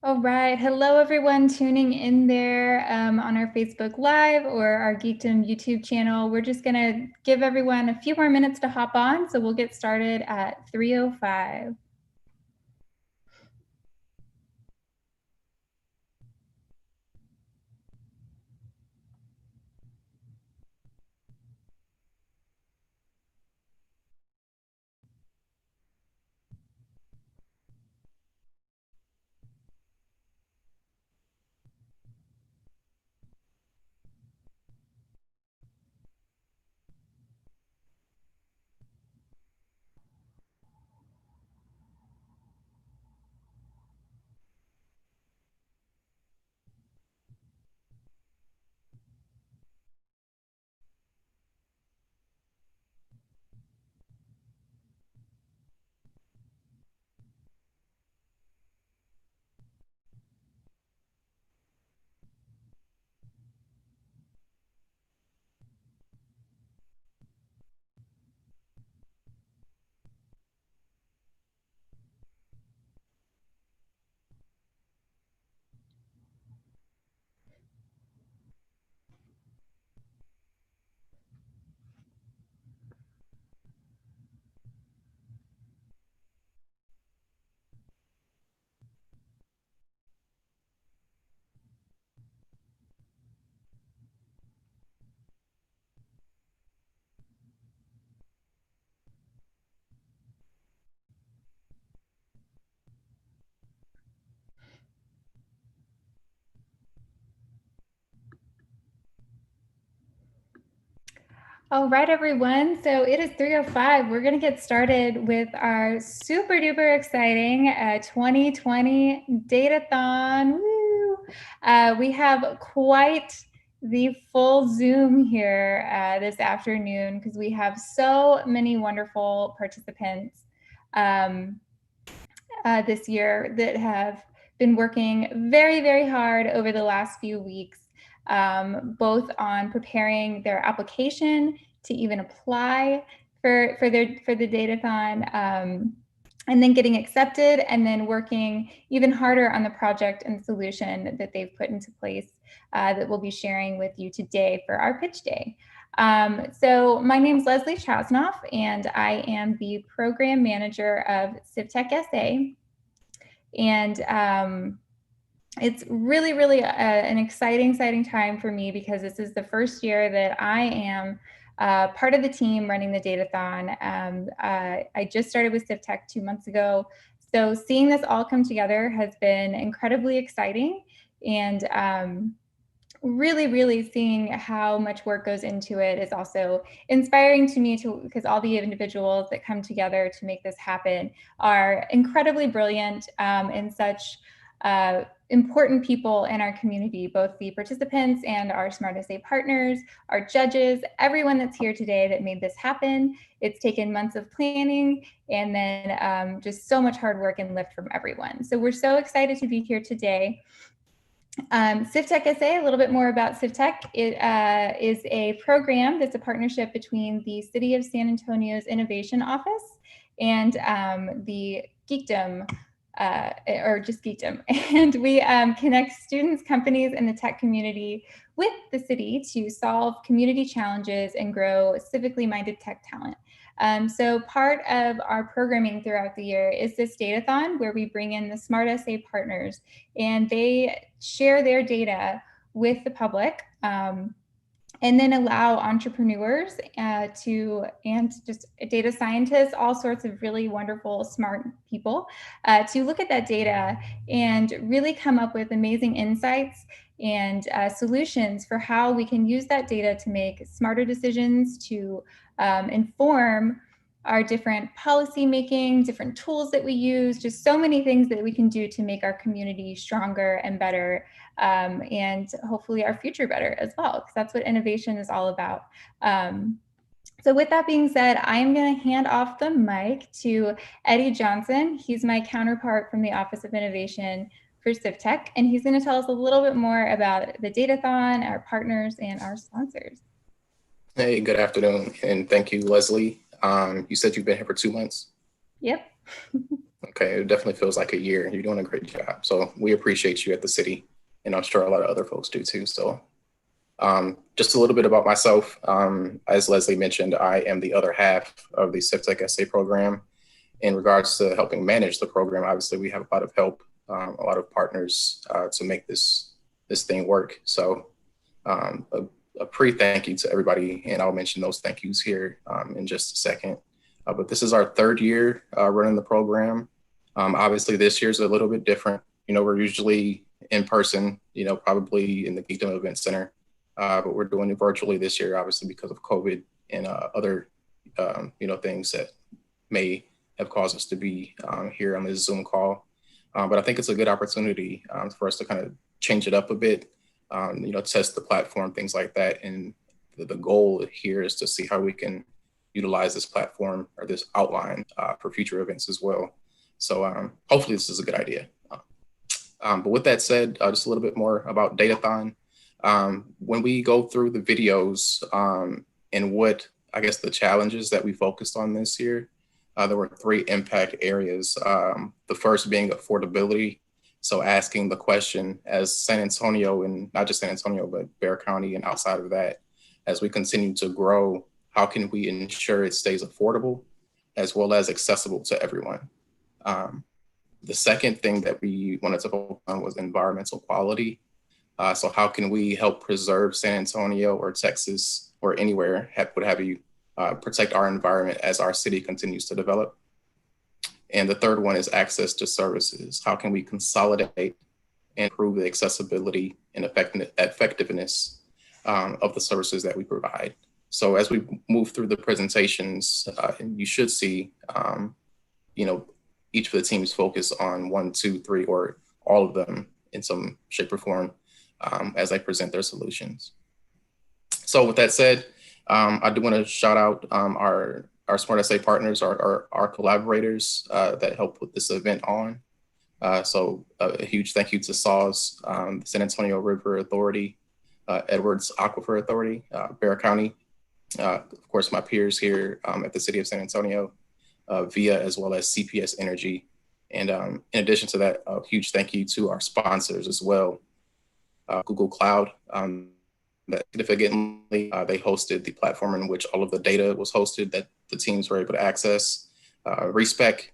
All right. Hello, everyone tuning in there on our Facebook Live or our Geekdom YouTube channel. We're just going to give everyone a few more minutes to hop on, so we'll get started at 3:05. All right, everyone. So it is 3:05. We're going to get started with our super duper exciting 2020 Datathon. Woo! We have quite the full Zoom here this afternoon because we have so many wonderful participants this year that have been working very, very hard over the last few weeks, both on preparing their application to even apply for the Datathon, and then getting accepted, and then working even harder on the project and solution that they've put into place that we'll be sharing with you today for our pitch day. So my name is Leslie Chasnoff, and I am the program manager of CivTechSA. And it's really, really an exciting time for me because this is the first year that I am part of the team running the Datathon. I just started with CivTech 2 months ago. So seeing this all come together has been incredibly exciting, and really seeing how much work goes into it is also inspiring to me, because all the individuals that come together to make this happen are incredibly brilliant and such important people in our community, both the participants and our SmartSA partners, our judges, everyone that's here today that made this happen. It's taken months of planning and then just so much hard work and lift from everyone. So we're so excited to be here today. CivTechSA, a little bit more about CivTech. It is a program that's a partnership between the City of San Antonio's Innovation Office and the Geekdom, or just Geekdom. And we connect students, companies, and the tech community with the city to solve community challenges and grow civically minded tech talent. So part of our programming throughout the year is this Datathon, where we bring in the SmartSA partners, and they share their data with the public, and then allow entrepreneurs and just data scientists, all sorts of really wonderful, smart people, to look at that data and really come up with amazing insights and solutions for how we can use that data to make smarter decisions, to inform our different policy making, different tools that we use, just so many things that we can do to make our community stronger and better, and hopefully our future better as well, because that's what innovation is all about. So with that being said, I am going to hand off the mic to Eddie Johnson. He's my counterpart from the Office of Innovation for CivTech, and he's going to tell us a little bit more about the Datathon, our partners, and our sponsors. Hey, good afternoon, and thank you, Leslie. You said you've been here for 2 months? Yep. Okay, it definitely feels like a year. You're doing a great job. So we appreciate you at the city, and I'm sure a lot of other folks do too. So just a little bit about myself. As Leslie mentioned, I am the other half of the CivTechSA program. In regards to helping manage the program, obviously we have a lot of help, a lot of partners to make this thing work. So a pre-thank you to everybody, and I'll mention those thank yous here in just a second. But this is our third year running the program. Obviously, this year's a little bit different. You know, we're usually in person, you know, probably in the Geekdom Event Center, but we're doing it virtually this year, obviously because of COVID and other, you know, things that may have caused us to be here on this Zoom call. But I think it's a good opportunity for us to kind of change it up a bit, you know, test the platform, things like that. And the goal here is to see how we can utilize this platform or this outline for future events as well. So hopefully this is a good idea. But with that said, just a little bit more about Datathon. When we go through the videos and what, I guess, the challenges that we focused on this year, there were three impact areas. The first being affordability. So asking the question, as San Antonio, and not just San Antonio, but Bexar County and outside of that, as we continue to grow, how can we ensure it stays affordable as well as accessible to everyone? The second thing that we wanted to focus on was environmental quality. So how can we help preserve San Antonio or Texas or anywhere, what have you, protect our environment as our city continues to develop? And the third one is access to services. How can we consolidate and improve the accessibility and effectiveness of the services that we provide? So as we move through the presentations, you should see, you know, each of the teams focus on 1, 2, 3, or all of them in some shape or form as they present their solutions. So with that said, I do want to shout out our SmartSA partners, our collaborators that helped put this event on. So a huge thank you to SAWS, the San Antonio River Authority, Edwards Aquifer Authority, Bexar County, of course, my peers here at the City of San Antonio, VIA, as well as CPS Energy. And in addition to that, a huge thank you to our sponsors as well. Google Cloud, that significantly, they hosted the platform in which all of the data was hosted that the teams were able to access. RESPEC,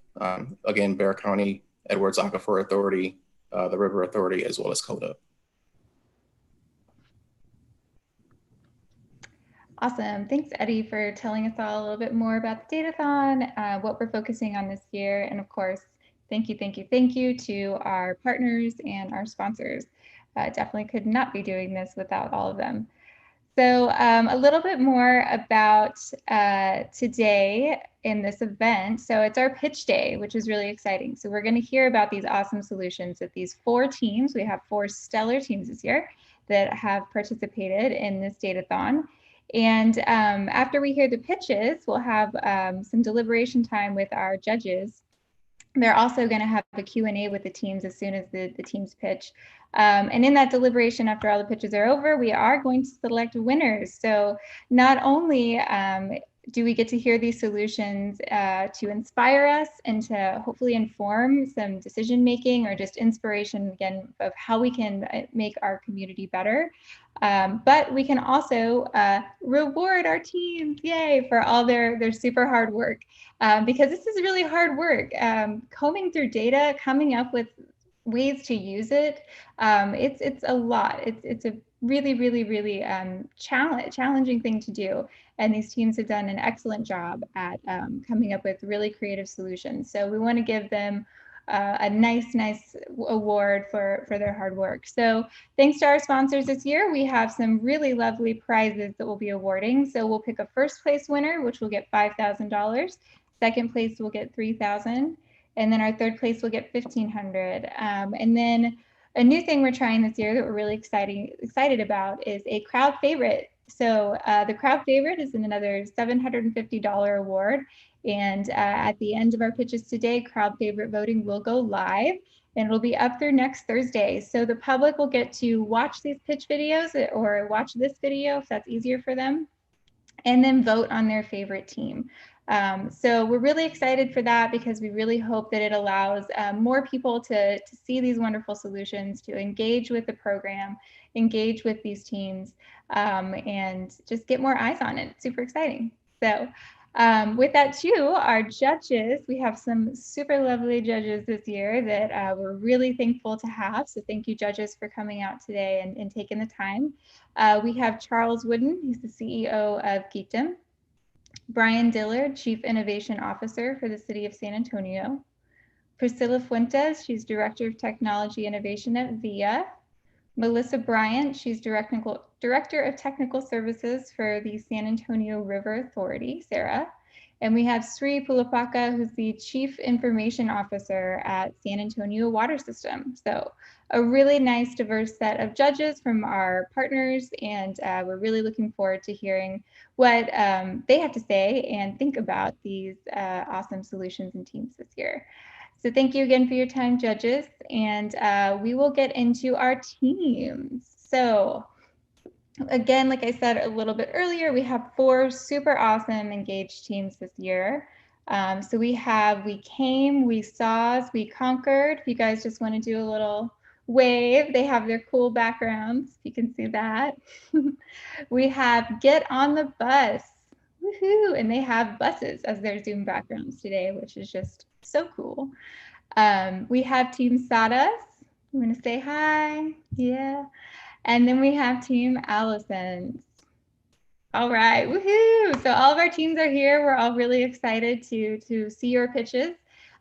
again, Bexar County, Edwards Aquifer Authority, the River Authority, as well as CODA. Awesome. Thanks, Eddie, for telling us all a little bit more about the Datathon, what we're focusing on this year. And of course, thank you to our partners and our sponsors. Definitely could not be doing this without all of them. So a little bit more about today in this event. So it's our pitch day, which is really exciting. So we're going to hear about these awesome solutions that these 4 teams, we have 4 stellar teams this year that have participated in this Datathon. And after we hear the pitches, we'll have some deliberation time with our judges. They're also going to have a Q&A with the teams as soon as the teams pitch. And in that deliberation, after all the pitches are over, we are going to select winners. So not only do we get to hear these solutions to inspire us and to hopefully inform some decision making or just inspiration, again, of how we can make our community better. But we can also reward our teams, yay, for all their super hard work. Because this is really hard work. Combing through data, coming up with ways to use it, it's a lot. It's a really challenging thing to do. And these teams have done an excellent job at coming up with really creative solutions. So we want to give them a nice award for their hard work. So thanks to our sponsors this year, we have some really lovely prizes that we'll be awarding. So we'll pick a first place winner, which will get $5,000. Second place will get $3,000. And then our third place will get $1,500. And then a new thing we're trying this year that we're really excited about is a crowd favorite. So the crowd favorite is another $750 award. And at the end of our pitches today, crowd favorite voting will go live and it'll be up through next Thursday. So the public will get to watch these pitch videos or watch this video if that's easier for them, and then vote on their favorite team. So we're really excited for that because we really hope that it allows more people to see these wonderful solutions, to engage with the program, engage with these teams, and just get more eyes on it. It's super exciting. So with that too, our judges, we have some super lovely judges this year that we're really thankful to have. So thank you, judges, for coming out today and taking the time. We have Charles Wooden, he's the CEO of Geekdom. Brian Dillard, Chief Innovation Officer for the City of San Antonio. Priscilla Fuentes, she's Director of Technology Innovation at VIA. Melissa Bryant, she's Director of Technical Services for the San Antonio River Authority, SARA. And we have Sri Pulapaka, who's the Chief Information Officer at San Antonio Water System. So a really nice, diverse set of judges from our partners, and we're really looking forward to hearing what they have to say and think about these awesome solutions and teams this year. So thank you again for your time, judges, and we will get into our teams. So again, like I said a little bit earlier, we have 4 super awesome engaged teams this year. So we have We Came, We Saws, We Conquered. If you guys just want to do a little wave, they have their cool backgrounds. You can see that. We have Get on the Bus. Woohoo! And they have buses as their Zoom backgrounds today, which is just so cool. We have Team Sawdust. I'm going to say hi. Yeah. And then we have Team Allison's. All right, woohoo! So all of our teams are here. We're all really excited to see your pitches.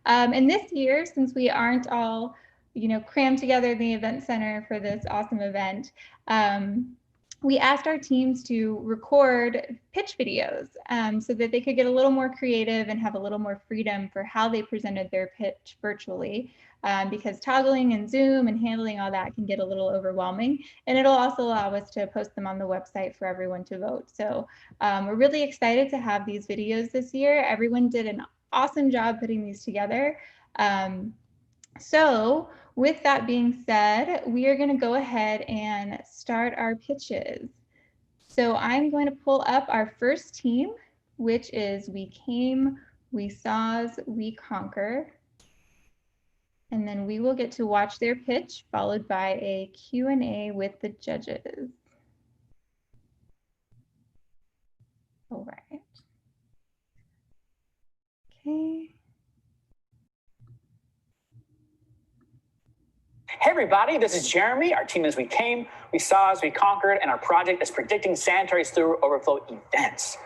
And this year, since we aren't all, crammed together in the event center for this awesome event, we asked our teams to record pitch videos so that they could get a little more creative and have a little more freedom for how they presented their pitch virtually. Because toggling and Zoom and handling all that can get a little overwhelming. And it'll also allow us to post them on the website for everyone to vote. So we're really excited to have these videos this year. Everyone did an awesome job putting these together. So with that being said, we are going to go ahead and start our pitches. So I'm going to pull up our first team, which is We Came, We Saws, We Conquer. And then we will get to watch their pitch, followed by a Q&A with the judges. All right. Okay. Hey everybody, this is Jeremy. Our team is We Came, We Saw as We Conquered, and our project is predicting sanitary sewer overflow events.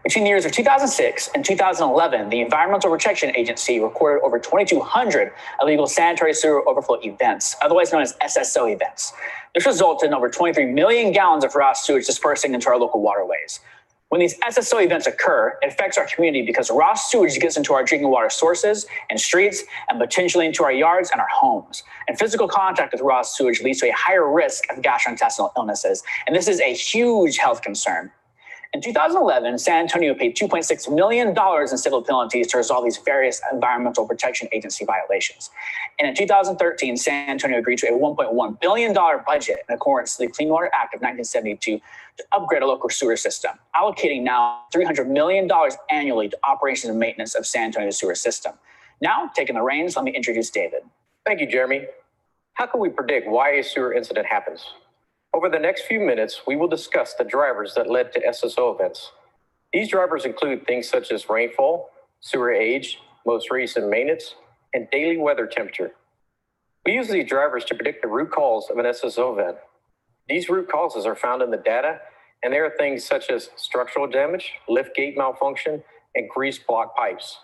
Between the years of 2006 and 2011, the Environmental Protection Agency recorded over 2,200 illegal sanitary sewer overflow events, otherwise known as SSO events. This resulted in over 23 million gallons of raw sewage dispersing into our local waterways. When these SSO events occur, it affects our community because raw sewage gets into our drinking water sources and streets and potentially into our yards and our homes. And physical contact with raw sewage leads to a higher risk of gastrointestinal illnesses. And this is a huge health concern. In 2011, San Antonio paid $2.6 million in civil penalties to resolve these various Environmental Protection Agency violations. And in 2013, San Antonio agreed to a $1.1 billion budget in accordance to the Clean Water Act of 1972 to upgrade a local sewer system, allocating now $300 million annually to operations and maintenance of San Antonio's sewer system. Now, taking the reins, let me introduce David. Thank you, Jeremy. How can we predict why a sewer incident happens? Over the next few minutes, we will discuss the drivers that led to SSO events. These drivers include things such as rainfall, sewer age, most recent maintenance, and daily weather temperature. We use these drivers to predict the root cause of an SSO event. These root causes are found in the data, and they are things such as structural damage, lift gate malfunction, and grease block pipes.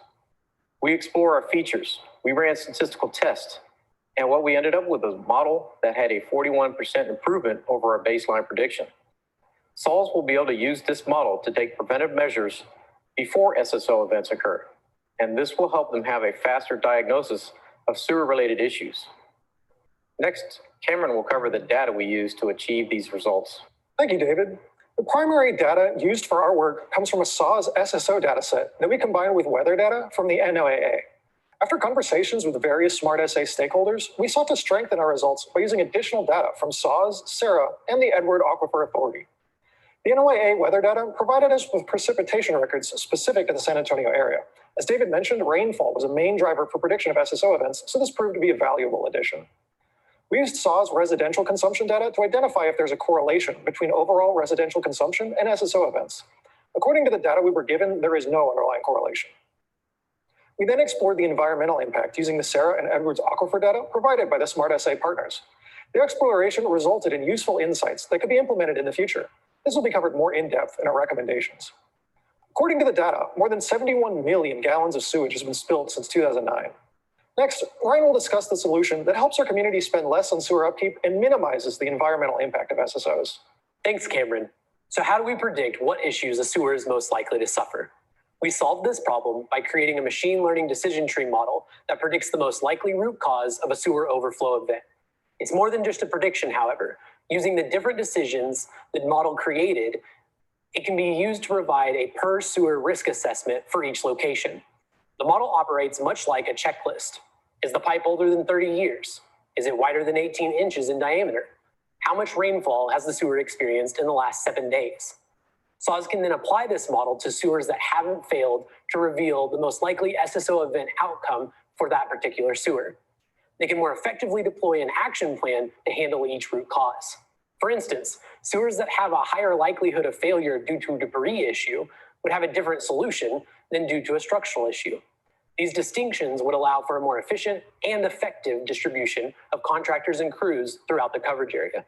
We explore our features. We ran statistical tests. And what we ended up with was a model that had a 41% improvement over our baseline prediction. SAWs will be able to use this model to take preventive measures before SSO events occur. And this will help them have a faster diagnosis of sewer-related issues. Next, Cameron will cover the data we use to achieve these results. Thank you, David. The primary data used for our work comes from a SAWS SSO dataset that we combined with weather data from the NOAA. After conversations with various SmartSA stakeholders, we sought to strengthen our results by using additional data from SAWS, SARA, and the Edward Aquifer Authority. The NOAA weather data provided us with precipitation records specific to the San Antonio area. As David mentioned, rainfall was a main driver for prediction of SSO events, so this proved to be a valuable addition. We used SAW's residential consumption data to identify if there's a correlation between overall residential consumption and SSO events. According to the data we were given, there is no underlying correlation. We then explored the environmental impact using the Sarah and Edwards aquifer data provided by the SmartSA partners. The exploration resulted in useful insights that could be implemented in the future. This will be covered more in depth in our recommendations. According to the data, more than 71 million gallons of sewage has been spilled since 2009. Next, Ryan will discuss the solution that helps our community spend less on sewer upkeep and minimizes the environmental impact of SSOs. Thanks, Cameron. So how do we predict what issues a sewer is most likely to suffer? We solved this problem by creating a machine learning decision tree model that predicts the most likely root cause of a sewer overflow event. It's more than just a prediction, however. Using the different decisions the model created, it can be used to provide a per sewer risk assessment for each location. The model operates much like a checklist. Is the pipe older than 30 years? Is it wider than 18 inches in diameter? How much rainfall has the sewer experienced in the last 7 days? SAWS can then apply this model to sewers that haven't failed to reveal the most likely SSO event outcome for that particular sewer. They can more effectively deploy an action plan to handle each root cause. For instance, sewers that have a higher likelihood of failure due to a debris issue would have a different solution than due to a structural issue. These distinctions would allow for a more efficient and effective distribution of contractors and crews throughout the coverage area.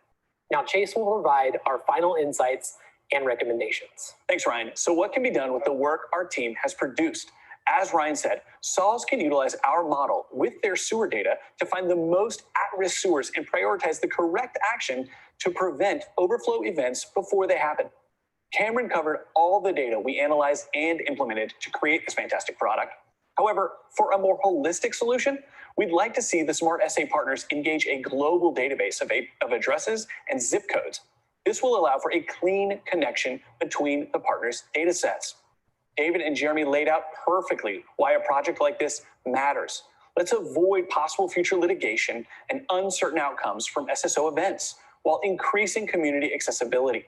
Now, Chase will provide our final insights and recommendations. Thanks, Ryan. So what can be done with the work our team has produced? As Ryan said, SAWS can utilize our model with their sewer data to find the most at-risk sewers and prioritize the correct action to prevent overflow events before they happen. Cameron covered all the data we analyzed and implemented to create this fantastic product. However, for a more holistic solution, we'd like to see the SmartSA partners engage a global database of addresses and zip codes. This will allow for a clean connection between the partners' data sets. David and Jeremy laid out perfectly why a project like this matters. Let's avoid possible future litigation and uncertain outcomes from SSO events while increasing community accessibility.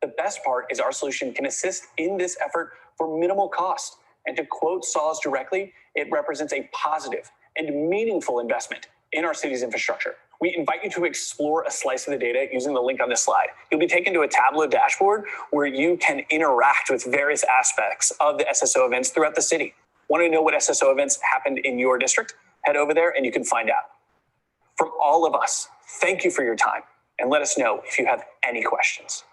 The best part is our solution can assist in this effort for minimal cost. And to quote SAWS directly, it represents a positive and meaningful investment in our city's infrastructure. We invite you to explore a slice of the data using the link on this slide. You'll be taken to a Tableau dashboard where you can interact with various aspects of the SSO events throughout the city. Want to know what SSO events happened in your district? Head over there and you can find out. From all of us, thank you for your time and let us know if you have any questions.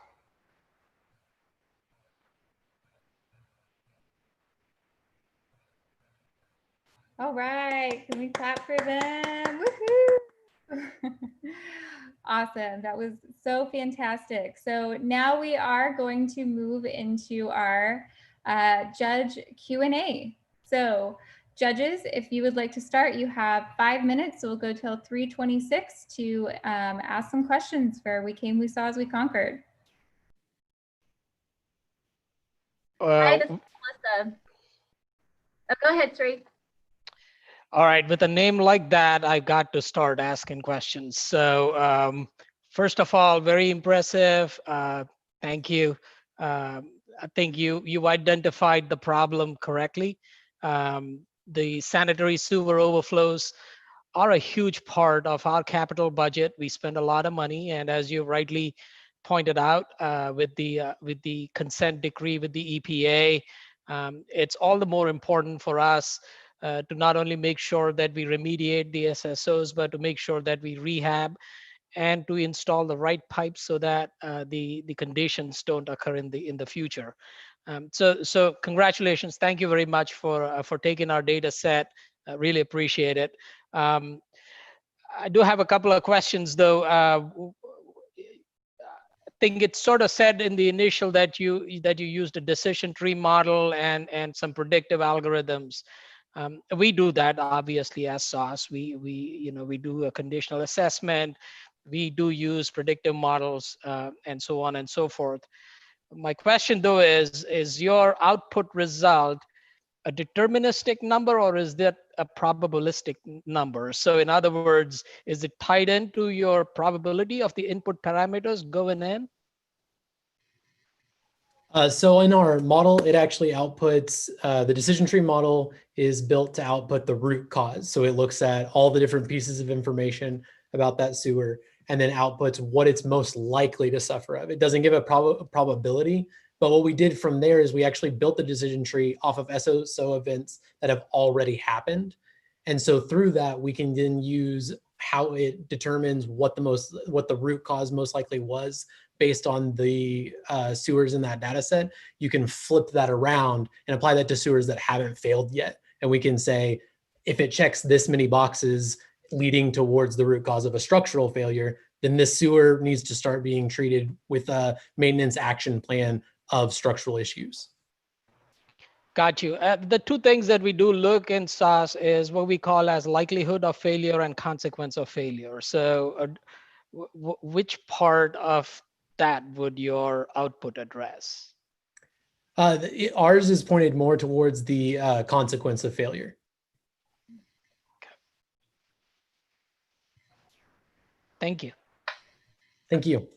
All right, can we clap for them? Woohoo! Awesome, that was so fantastic. So now we are going to move into our judge Q&A. So judges, if you would like to start, you have 5 minutes. So we'll go till 3:26 to ask some questions for We Came, We Saw As We Conquered. Hi, this is Melissa. Oh, go ahead, Sri. All right, with a name like that, I got to start asking questions. So first of all, very impressive. Thank you. I think you identified the problem correctly. The sanitary sewer overflows are a huge part of our capital budget. We spend a lot of money, and as you rightly pointed out, with the consent decree with the EPA, it's all the more important for us to not only make sure that we remediate the SSOs, but to make sure that we rehab and to install the right pipes so that the conditions don't occur in the future. So congratulations. Thank you very much for taking our data set. I really appreciate it. I do have a couple of questions though. I think it's sort of said in the initial that you used a decision tree model and some predictive algorithms. We do that obviously as SAWS. We do a conditional assessment. We do use predictive models and so on and so forth. My question though is your output result a deterministic number or is that a probabilistic number? So in other words, is it tied into your probability of the input parameters going in? So in our model, it actually outputs, the decision tree model is built to output the root cause. So it looks at all the different pieces of information about that sewer and then outputs what it's most likely to suffer of. It doesn't give a probability, but what we did from there is we actually built the decision tree off of SSO events that have already happened. And so through that, we can then use how it determines what the root cause most likely was based on the sewers in that data set. You can flip that around and apply that to sewers that haven't failed yet. And we can say, if it checks this many boxes leading towards the root cause of a structural failure, then this sewer needs to start being treated with a maintenance action plan of structural issues. Got you. The two things that we do look in SAS is what we call as likelihood of failure and consequence of failure. So which part of that would your output address? Ours is pointed more towards the consequence of failure. Okay. Thank you. Thank you.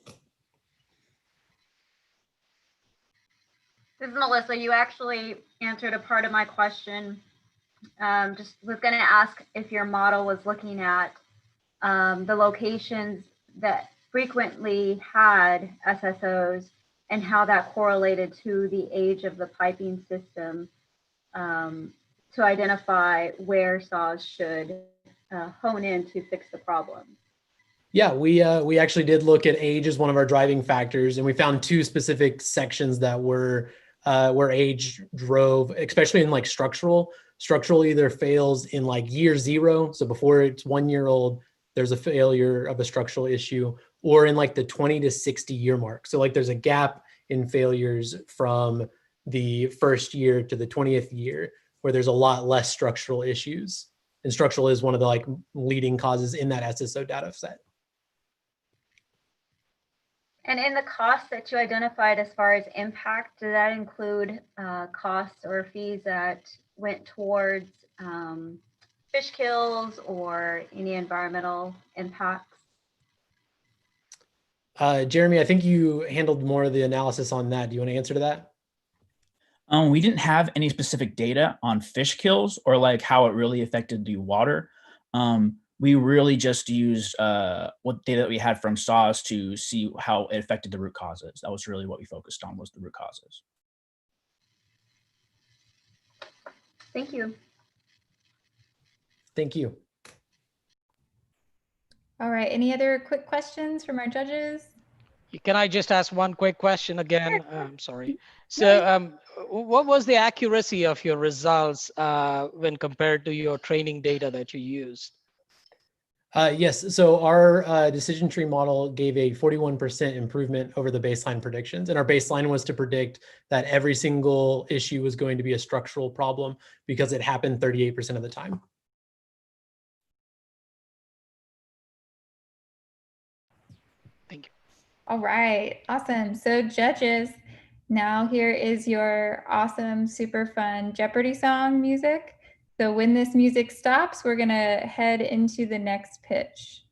This is Melissa. You actually answered a part of my question. Just was going to ask if your model was looking at the locations that frequently had SSOs and how that correlated to the age of the piping system to identify where SAS should hone in to fix the problem. Yeah, we actually did look at age as one of our driving factors, and we found two specific sections that were where age drove, especially in like structural. Structural either fails in like year 0, so before it's 1 year old, there's a failure of a structural issue, or in like the 20 to 60 year mark. So like there's a gap in failures from the first year to the 20th year where there's a lot less structural issues. And structural is one of the like leading causes in that SSO data set. And in the costs that you identified as far as impact, did that include costs or fees that went towards fish kills or any environmental impacts? Jeremy, I think you handled more of the analysis on that. Do you want to answer to that? We didn't have any specific data on fish kills or like how it really affected the water. We really just used what data that we had from SAS to see how it affected the root causes. That was really what we focused on, was the root causes. Thank you. Thank you. All right, any other quick questions from our judges? Can I just ask one quick question again? I'm sorry. So what was the accuracy of your results when compared to your training data that you used? Yes, so our decision tree model gave a 41% improvement over the baseline predictions. And our baseline was to predict that every single issue was going to be a structural problem because it happened 38% of the time. Thank you. All right, awesome. So judges, now here is your awesome, super fun Jeopardy song music. So when this music stops, we're gonna head into the next pitch.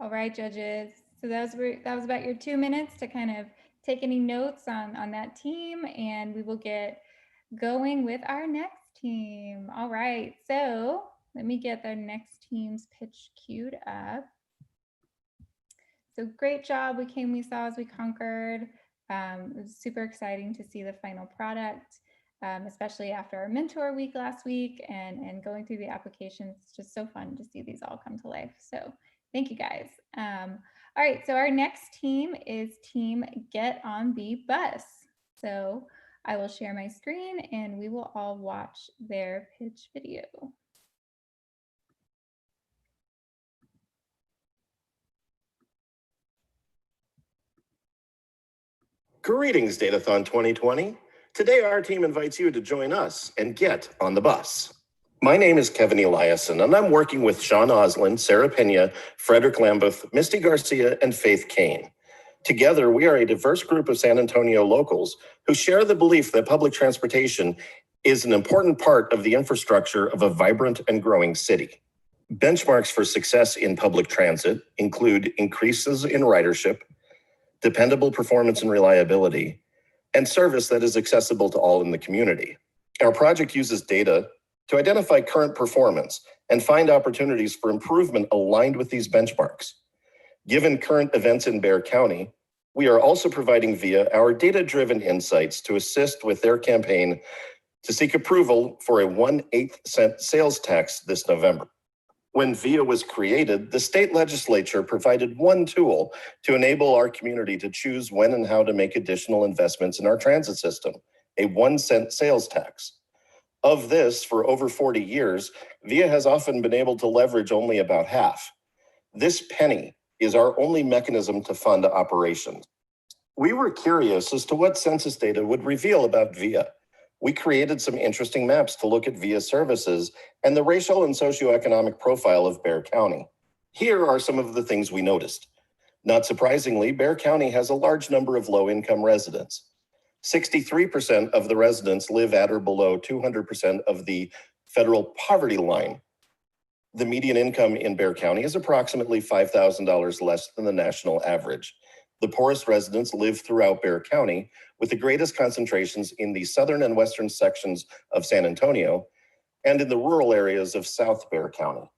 All right, judges. So that was about your 2 minutes to kind of take any notes on that team, and we will get going with our next team. All right, so let me get their next team's pitch queued up. So great job. We came, we saw as we conquered. It was super exciting to see the final product, especially after our mentor week last week and going through the applications. It's just so fun to see these all come to life. So thank you guys. All right, so our next team is Team Get on the Bus. So I will share my screen and we will all watch their pitch video. Greetings, Datathon 2020. Today, our team invites you to join us and get on the bus. My name is Kevin Eliason, and I'm working with Sean Oslin, Sarah Pena, Frederick Lambeth, Misty Garcia, and Faith Kane. Together, we are a diverse group of San Antonio locals who share the belief that public transportation is an important part of the infrastructure of a vibrant and growing city. Benchmarks for success in public transit include increases in ridership, dependable performance and reliability, and service that is accessible to all in the community. Our project uses data to identify current performance and find opportunities for improvement aligned with these benchmarks. Given current events in Bexar County, we are also providing VIA our data-driven insights to assist with their campaign to seek approval for a 1/8 cent sales tax this November. When VIA was created, the state legislature provided one tool to enable our community to choose when and how to make additional investments in our transit system, a 1 cent sales tax. Of this, for over 40 years, VIA has often been able to leverage only about half. This penny is our only mechanism to fund operations. We were curious as to what census data would reveal about VIA. We created some interesting maps to look at VIA services and the racial and socioeconomic profile of Bexar County. Here are some of the things we noticed. Not surprisingly, Bexar County has a large number of low-income residents. 63% of the residents live at or below 200% of the federal poverty line. The median income in Bexar County is approximately $5,000 less than the national average. The poorest residents live throughout Bexar County, with the greatest concentrations in the southern and western sections of San Antonio and in the rural areas of South Bexar County.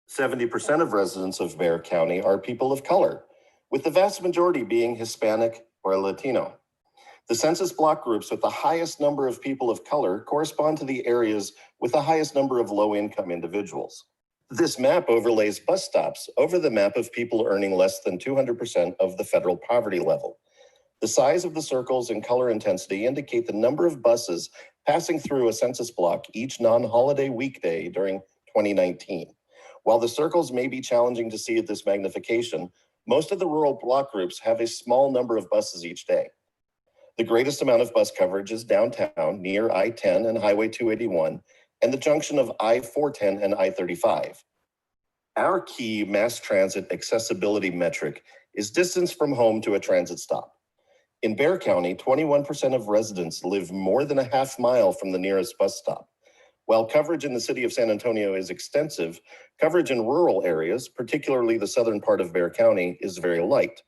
70% of residents of Bexar County are people of color, with the vast majority being Hispanic or Latino. The census block groups with the highest number of people of color correspond to the areas with the highest number of low-income individuals. This map overlays bus stops over the map of people earning less than 200% of the federal poverty level. The size of the circles and color intensity indicate the number of buses passing through a census block each non-holiday weekday during 2019. While the circles may be challenging to see at this magnification, most of the rural block groups have a small number of buses each day. The greatest amount of bus coverage is downtown near I-10 and Highway 281 and the junction of I-410 and I-35. Our key mass transit accessibility metric is distance from home to a transit stop. In Bexar County, 21% of residents live more than a half mile from the nearest bus stop. While coverage in the city of San Antonio is extensive, coverage in rural areas, particularly the southern part of Bexar County, is very light.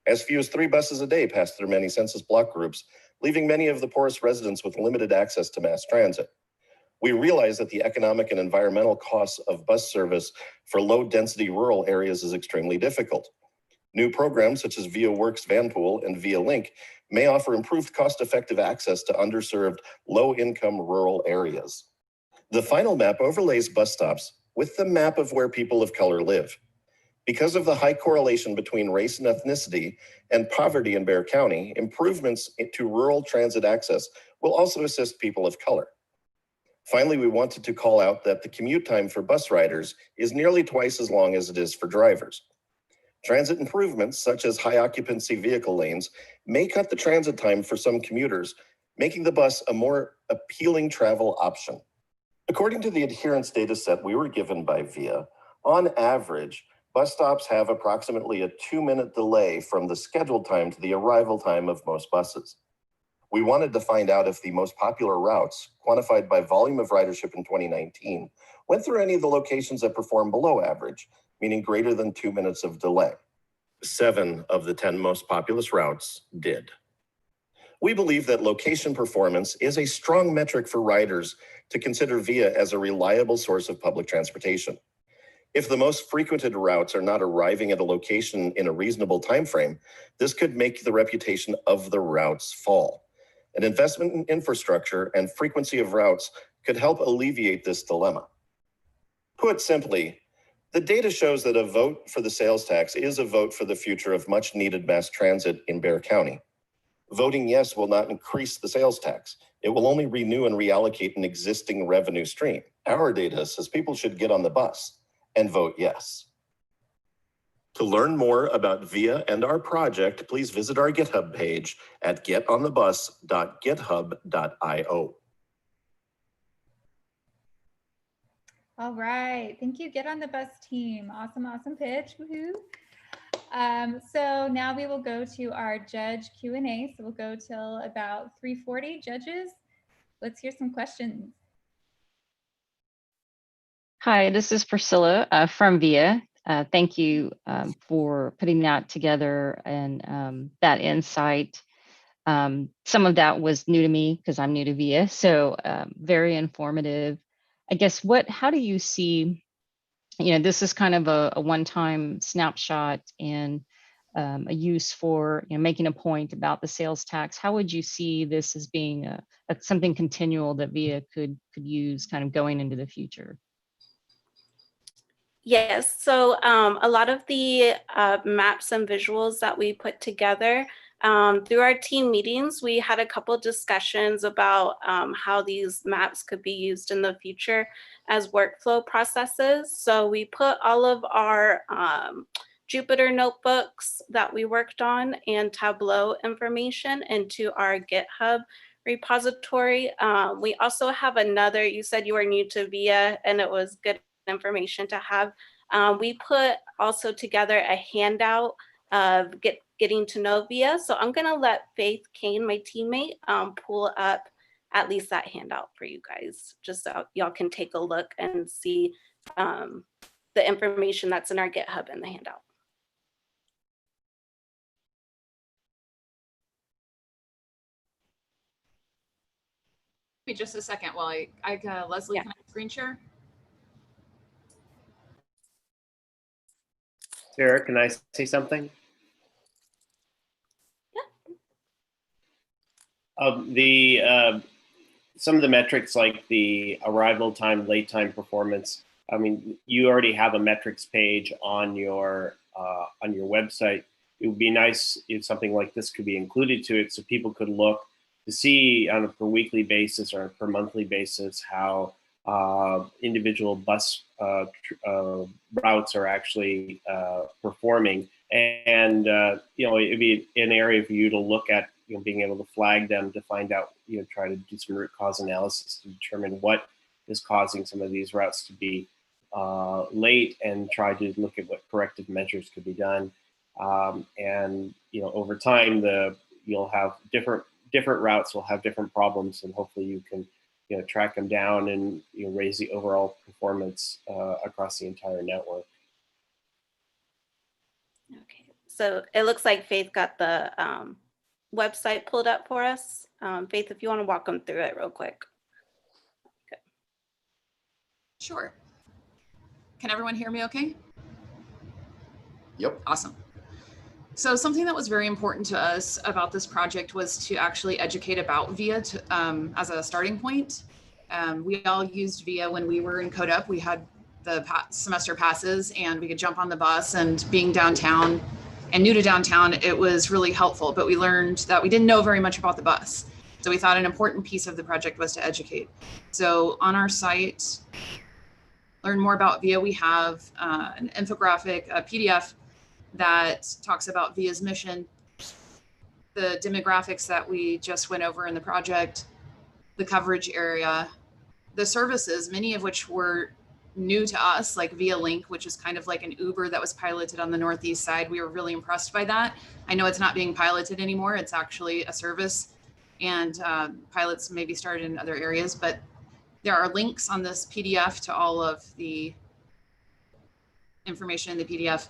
As few as 3 buses a day pass through many census block groups, leaving many of the poorest residents with limited access to mass transit. We realize that the economic and environmental costs of bus service for low-density rural areas is extremely difficult. New programs such as Via Works Vanpool and Via Link may offer improved cost-effective access to underserved, low-income rural areas. The final map overlays bus stops with the map of where people of color live. Because of the high correlation between race and ethnicity and poverty in Bexar County, improvements to rural transit access will also assist people of color. Finally, we wanted to call out that the commute time for bus riders is nearly twice as long as it is for drivers. Transit improvements, such as high occupancy vehicle lanes, may cut the transit time for some commuters, making the bus a more appealing travel option. According to the adherence data set we were given by VIA, on average, bus stops have approximately a 2-minute delay from the scheduled time to the arrival time of most buses. We wanted to find out if the most popular routes, quantified by volume of ridership in 2019, went through any of the locations that performed below average, meaning greater than 2 minutes of delay. 7 of the 10 most populous routes did. We believe that location performance is a strong metric for riders to consider VIA as a reliable source of public transportation. If the most frequented routes are not arriving at a location in a reasonable time frame, this could make the reputation of the routes fall. An investment in infrastructure and frequency of routes could help alleviate this dilemma. Put simply, the data shows that a vote for the sales tax is a vote for the future of much needed mass transit in Bexar County. Voting yes will not increase the sales tax. It will only renew and reallocate an existing revenue stream. Our data says people should get on the bus and vote yes. To learn more about VIA and our project, please visit our GitHub page at getonthebus.github.io. All right, thank you, Get on the Bus team. Awesome, awesome pitch, woohoo. So now we will go to our judge Q&A. So we'll go till about 3:40. Judges, let's hear some questions. Hi, this is Priscilla from VIA. Thank you for putting that together and that insight. Some of that was new to me because I'm new to VIA, so very informative. I guess how do you see, this is kind of a one-time snapshot and a use for making a point about the sales tax. How would you see this as being something continual that VIA could use kind of going into the future? Yes, so a lot of the maps and visuals that we put together through our team meetings, we had a couple discussions about how these maps could be used in the future as workflow processes. So we put all of our Jupyter notebooks that we worked on and Tableau information into our GitHub repository. We also have another, you said you were new to VIA and it was good information to have. We put also together a handout of getting to know VIA. So I'm gonna let Faith Kane, my teammate, pull up at least that handout for you guys, just so y'all can take a look and see the information that's in our GitHub in the handout. Give me just a second while Leslie, can I screen share? Sarah, can I say something? Yeah. Some of the metrics like the arrival time, late time performance, I mean, you already have a metrics page on your website. It would be nice if something like this could be included to it so people could look to see on a per weekly basis or a per monthly basis how individual bus routes are actually performing, and it'd be an area for you to look at, being able to flag them to find out, try to do some root cause analysis to determine what is causing some of these routes to be late, and try to look at what corrective measures could be done. And over time, you'll have different routes will have different problems, and hopefully you can track them down and raise the overall performance across the entire network. Okay, so it looks like Faith got the website pulled up for us. Faith, if you want to walk them through it real quick. Okay. Sure. Can everyone hear me okay? Yep. Awesome. So something that was very important to us about this project was to actually educate about VIA as a starting point. We all used VIA when we were in Code Up. We had the semester passes and we could jump on the bus, and being downtown and new to downtown, it was really helpful, but we learned that we didn't know very much about the bus. So we thought an important piece of the project was to educate. So on our site, learn more about VIA, we have an infographic, a PDF that talks about VIA's mission, the demographics that we just went over in the project, the coverage area, the services, many of which were new to us, like VIA Link, which is kind of like an Uber that was piloted on the Northeast side. We were really impressed by that. I know it's not being piloted anymore. It's actually a service and pilots may be started in other areas, but there are links on this PDF to all of the information in the PDF.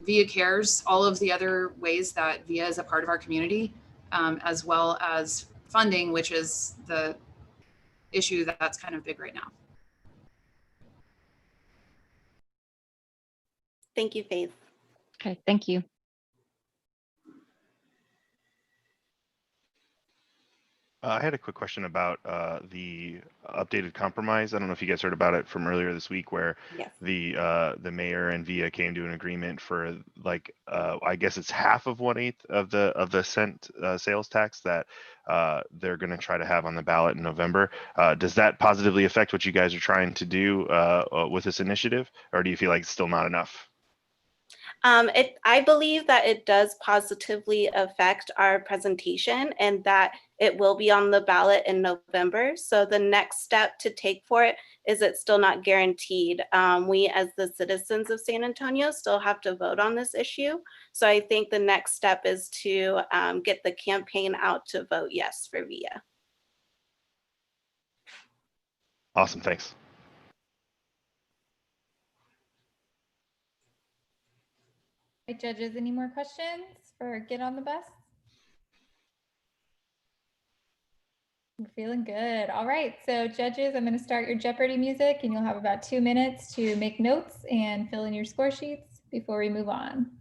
VIA Cares, all of the other ways that VIA is a part of our community, as well as funding, which is the issue that's kind of big right now. Thank you, Faith. Okay, thank you. I had a quick question about the updated compromise. I don't know if you guys heard about it from earlier this week, where Yes. the mayor and VIA came to an agreement for like I guess it's half of 1/8 of the cent sales tax that they're going to try to have on the ballot in November. Does that positively affect what you guys are trying to do with this initiative, or do you feel like it's still not enough? I believe that it does positively affect our presentation and that it will be on the ballot in November. So the next step to take for it is it's still not guaranteed. We as the citizens of San Antonio still have to vote on this issue. So I think the next step is to get the campaign out to vote yes for VIA. Awesome, thanks. Right, judges, any more questions for Get on the Bus? We're feeling good. All right, so judges, I'm going to start your Jeopardy music, and you'll have about 2 minutes to make notes and fill in your score sheets before we move on.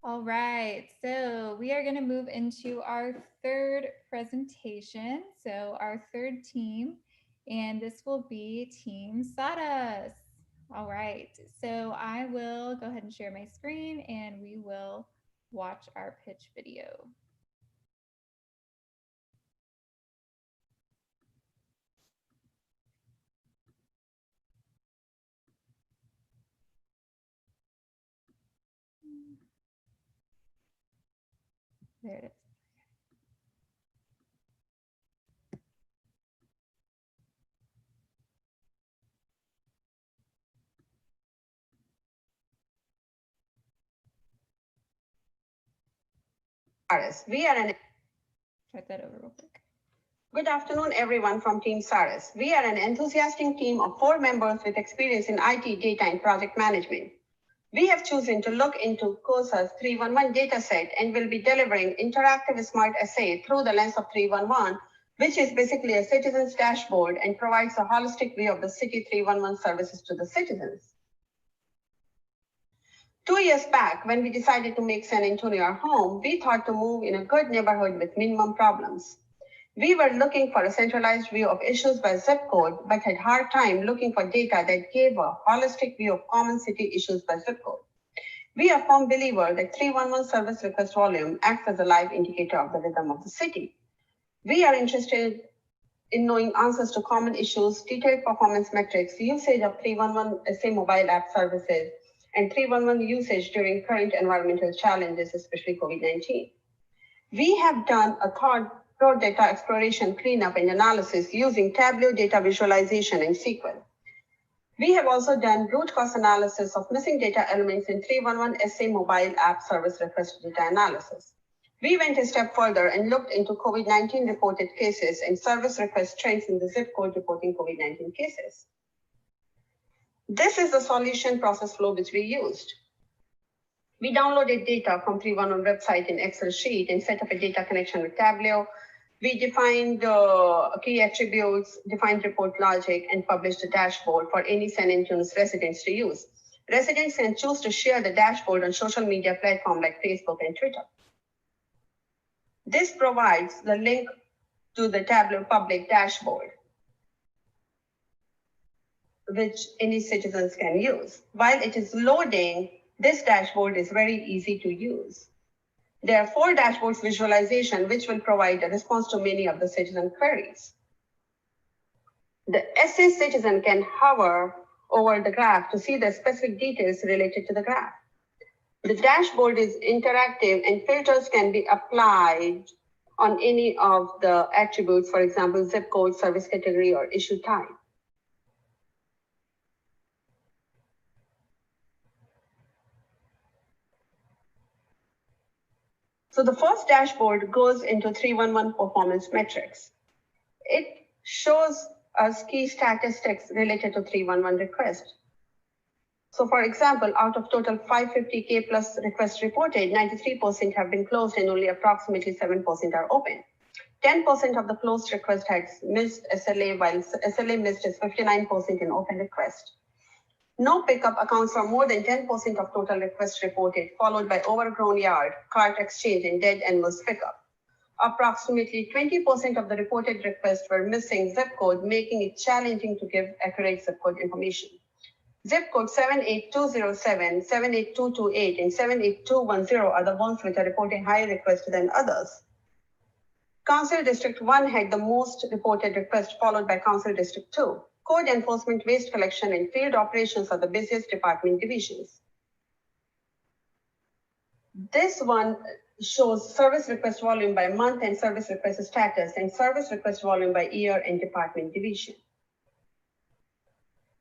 All right, so we are going to move into our third presentation. So our third team, and this will be Team Sawdust. All right, so I will go ahead and share my screen and we will watch our pitch video. There it is. We are an Start that over real quick. Good afternoon, everyone from Team SARAS. We are an enthusiastic team of 4 members with experience in IT, data, and project management. We have chosen to look into COSA's 311 dataset and will be delivering interactive SmartSA through the lens of 311, which is basically a citizen's dashboard and provides a holistic view of the city 311 services to the citizens. 2 years back, when we decided to make San Antonio our home, we thought to move in a good neighborhood with minimum problems. We were looking for a centralized view of issues by zip code, but had a hard time looking for data that gave a holistic view of common city issues by zip code. We are firm believers that 311 service request volume acts as a live indicator of the rhythm of the city. We are interested in knowing answers to common issues, detailed performance metrics, usage of 311 SA mobile app services, and 311 usage during current environmental challenges, especially COVID-19. We have done a thorough data exploration, cleanup, and analysis using Tableau data visualization and SQL. We have also done root cause analysis of missing data elements in 311SA mobile app service request data analysis. We went a step further and looked into COVID-19 reported cases and service request trends in the zip code reporting COVID-19 cases. This is the solution process flow which we used. We downloaded data from 311 website in Excel sheet and set up a data connection with Tableau. We defined key attributes, defined report logic, and published a dashboard for any San Antonio's residents to use. Residents can choose to share the dashboard on social media platforms like Facebook and Twitter. This provides the link to the Tableau public dashboard, which any citizens can use. While it is loading, this dashboard is very easy to use. There are 4 dashboards visualization, which will provide a response to many of the citizen queries. The SA citizen can hover over the graph to see the specific details related to the graph. The dashboard is interactive and filters can be applied on any of the attributes, for example, zip code, service category, or issue type. So the first dashboard goes into 311 performance metrics. It shows us key statistics related to 311 requests. So for example, out of total 550K plus requests reported, 93% have been closed and only approximately 7% are open. 10% of the closed requests had missed SLA, while SLA missed is 59% in open requests. No pickup accounts for more than 10% of total requests reported, followed by overgrown yard, cart exchange, and dead animals pickup. Approximately 20% of the reported requests were missing zip code, making it challenging to give accurate zip code information. Zip code 78207, 78228, and 78210 are the ones which are reporting higher requests than others. Council District 1 had the most reported requests, followed by Council District 2. Code enforcement, waste collection, and field operations are the busiest department divisions. This one shows service request volume by month and service request status, and service request volume by year and department division.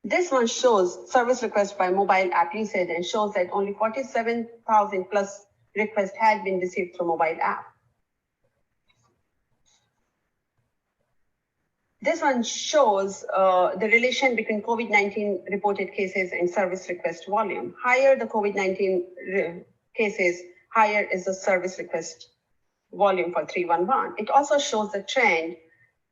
This one shows service requests by mobile app usage and shows that only 47,000 plus requests had been received through mobile app. This one shows the relation between COVID-19 reported cases and service request volume. Higher the COVID-19 cases, higher is the service request volume for 311. It also shows the trend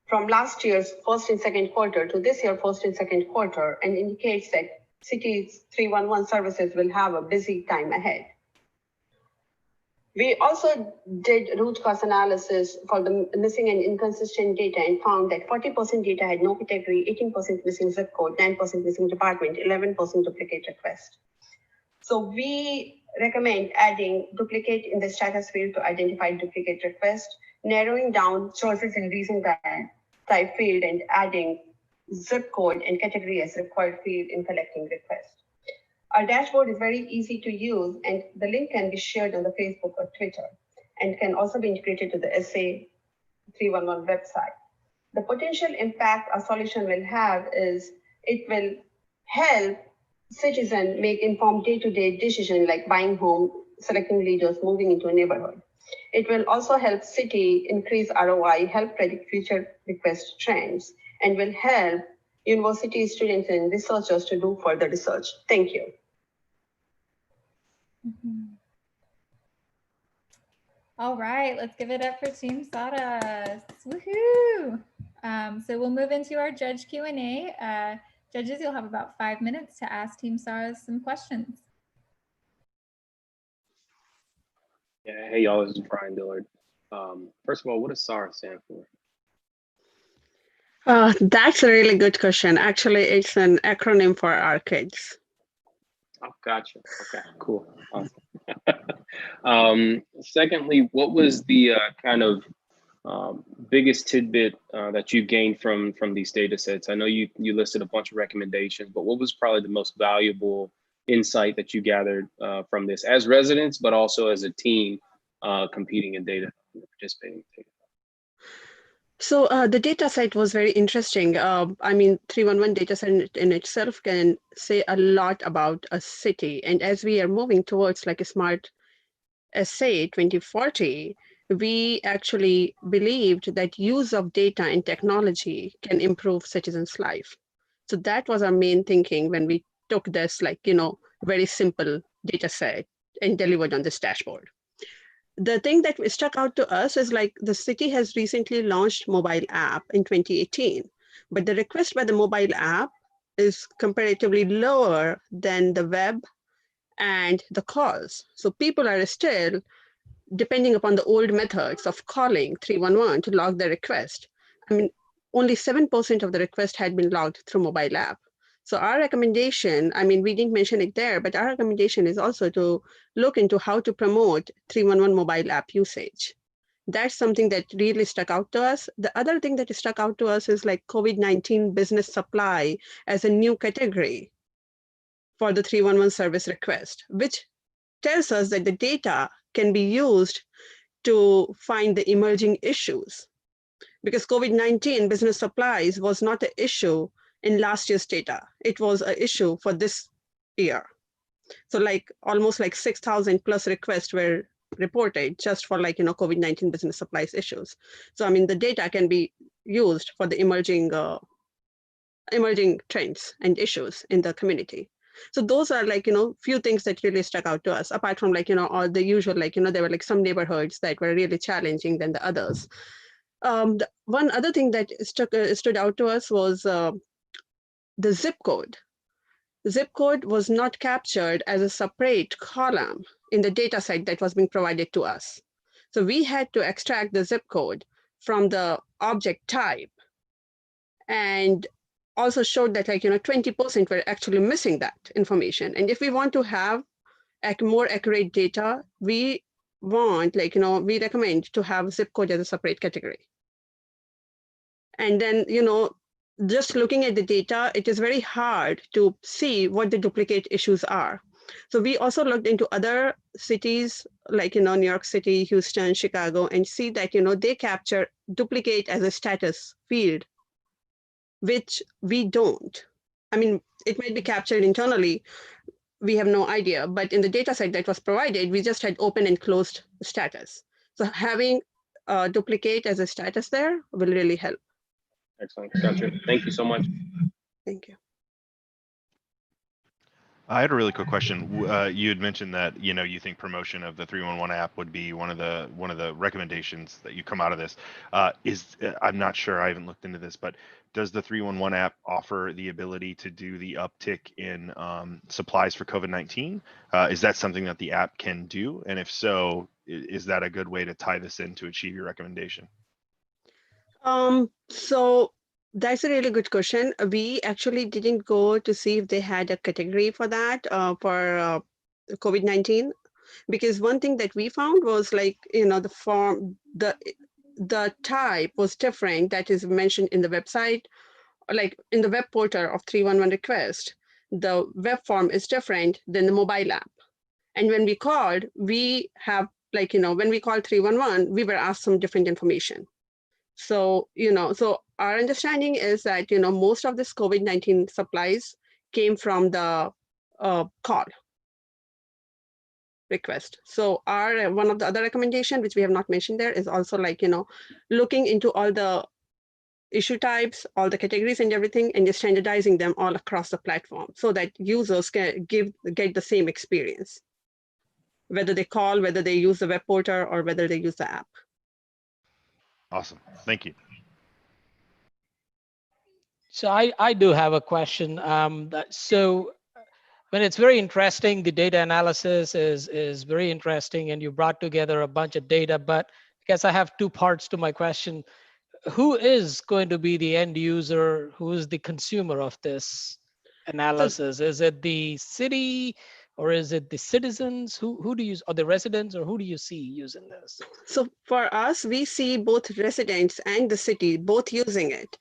from last year's first and second quarter to this year first and second quarter, and indicates that cities 311 services will have a busy time ahead. We also did root cause analysis for the missing and inconsistent data and found that 40% data had no category, 18% missing zip code, 9% missing department, 11% duplicate request. So we recommend adding duplicate in the status field to identify duplicate request, narrowing down choices in reason type field, and adding zip code and category as required field in collecting requests. Our dashboard is very easy to use, and the link can be shared on the Facebook or Twitter, and can also be integrated to the SA 311 website. The potential impact our solution will have is it will help citizens make informed day-to-day decisions like buying home, selecting leaders, moving into a neighborhood. It will also help city increase ROI, help predict future request trends, and will help university students and researchers to do further research. Thank you. All right, let's give it up for Team Sawdust. Woohoo! So we'll move into our judge Q&A. Judges, you'll have about 5 minutes to ask Team Sawdust some questions. Yeah, hey y'all, this is Brian Dillard. First of all, what does SAR stand for? That's a really good question. Actually, it's an acronym for arcades. Oh, gotcha. Okay, cool. Awesome. Secondly, what was the kind of biggest tidbit that you gained from these data sets? I know you listed a bunch of recommendations, but what was probably the most valuable insight that you gathered from this as residents, but also as a team competing in data, participating in data? So the data set was very interesting. I mean, 311 data set in itself can say a lot about a city. And as we are moving towards like a SmartSA 2040, we actually believed that use of data and technology can improve citizens' life. So that was our main thinking when we took this very simple data set and delivered on this dashboard. The thing that stuck out to us is like the city has recently launched mobile app in 2018, but the request by the mobile app is comparatively lower than the web and the calls. So people are still depending upon the old methods of calling 311 to log the request. I mean, only 7% of the request had been logged through mobile app. So our recommendation, I mean, we didn't mention it there, but our recommendation is also to look into how to promote 311 mobile app usage. That's something that really stuck out to us. The other thing that stuck out to us is like COVID-19 business supply as a new category for the 311 service request, which tells us that the data can be used to find the emerging issues. Because COVID-19 business supplies was not an issue in last year's data. It was an issue for this year. So like almost like 6,000 plus requests were reported just for COVID-19 business supplies issues. So I mean, the data can be used for the emerging trends and issues in the community. So those are few things that really stuck out to us, apart from all the usual, there were some neighborhoods that were really challenging than the others. One other thing that stood out to us was the zip code. The zip code was not captured as a separate column in the data set that was being provided to us. So we had to extract the zip code from the object type, and also showed that 20% were actually missing that information. And if we want to have more accurate data, we want we recommend to have zip code as a separate category. And then just looking at the data, it is very hard to see what the duplicate issues are. So we also looked into other cities like New York City, Houston, Chicago, and see that they capture duplicate as a status field, which we don't. I mean, it might be captured internally, we have no idea, but in the data set that was provided, we just had open and closed status. So having duplicate as a status there will really help. Excellent, gotcha. Thank you so much. Thank you. I had a really quick question. You had mentioned that you think promotion of the 311 app would be one of the recommendations that you come out of this. I'm not sure, I haven't looked into this, but does the 311 app offer the ability to do the uptick in supplies for COVID-19? Is that something that the app can do? And if so, is that a good way to tie this in to achieve your recommendation? So that's a really good question. We actually didn't go to see if they had a category for that for COVID-19, because one thing that we found was the form, the type was different that is mentioned in the website, like in the web portal of 311 request. The web form is different than the mobile app. And when we called, we have when we called 311, we were asked some different information. So, so our understanding is that, most of this COVID-19 supplies came from the call request. So one of the other recommendation, which we have not mentioned there, is also looking into all the issue types, all the categories and everything, and just standardizing them all across the platform so that users can get the same experience, whether they call, whether they use the web portal, or whether they use the app. Awesome, thank you. So I do have a question. When it's very interesting, the data analysis is very interesting, and you brought together a bunch of data, but I guess I have two parts to my question. Who is going to be the end user? Who is the consumer of this analysis? Is it the city, or is it the citizens? Who do you, or the residents, or who do you see using this? So for us, we see both residents and the city both using it.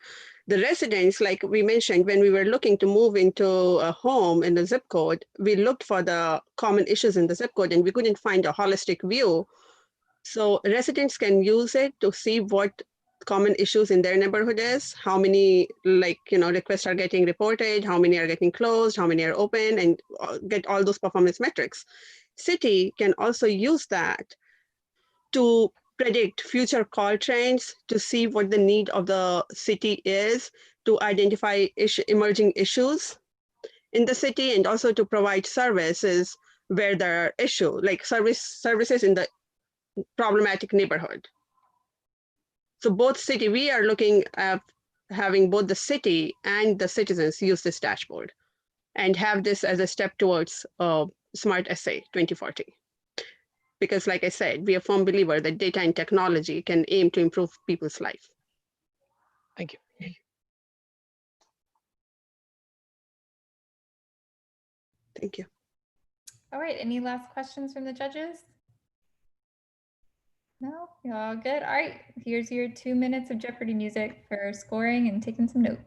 The residents, like we mentioned, when we were looking to move into a home in the zip code, we looked for the common issues in the zip code and we couldn't find a holistic view. So residents can use it to see what common issues in their neighborhood is, how many requests are getting reported, how many are getting closed, how many are open, and get all those performance metrics. City can also use that to predict future call trends, to see what the need of the city is, to identify emerging issues in the city, and also to provide services where there are issues, like services in the problematic neighborhood. So both city, we are looking at having both the city and the citizens use this dashboard and have this as a step towards SmartSA 2040. Because like I said, we are a firm believer that data and technology can aim to improve people's life. Thank you. Thank you. All right, any last questions from the judges? No, you're all good. All right, here's your 2 minutes of Jeopardy music for scoring and taking some notes.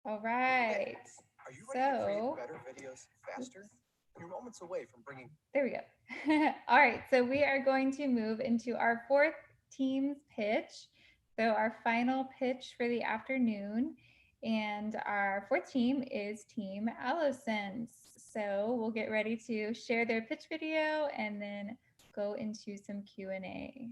All right. Are you ready to create better videos faster? You're moments away from bringing. There we go. All right, so we are going to move into our fourth team's pitch. So our final pitch for the afternoon, and our fourth team is Team AlloSense. So we'll get ready to share their pitch video and then go into some Q&A.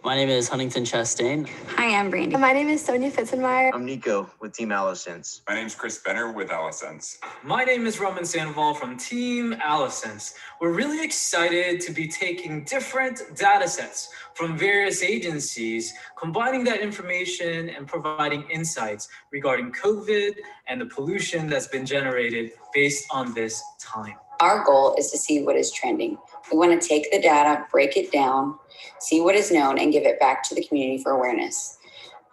My name is Huntington Chastain. Hi, I'm Brandy. My name is Sonia Fitzenmeyer. I'm Nico with Team AlloSense. My name is Chris Benner with AlloSense. My name is Roman Sandoval from Team AlloSense. We're really excited to be taking different data sets from various agencies, combining that information and providing insights regarding COVID and the pollution that's been generated based on this time. Our goal is to see what is trending. We want to take the data, break it down, see what is known, and give it back to the community for awareness.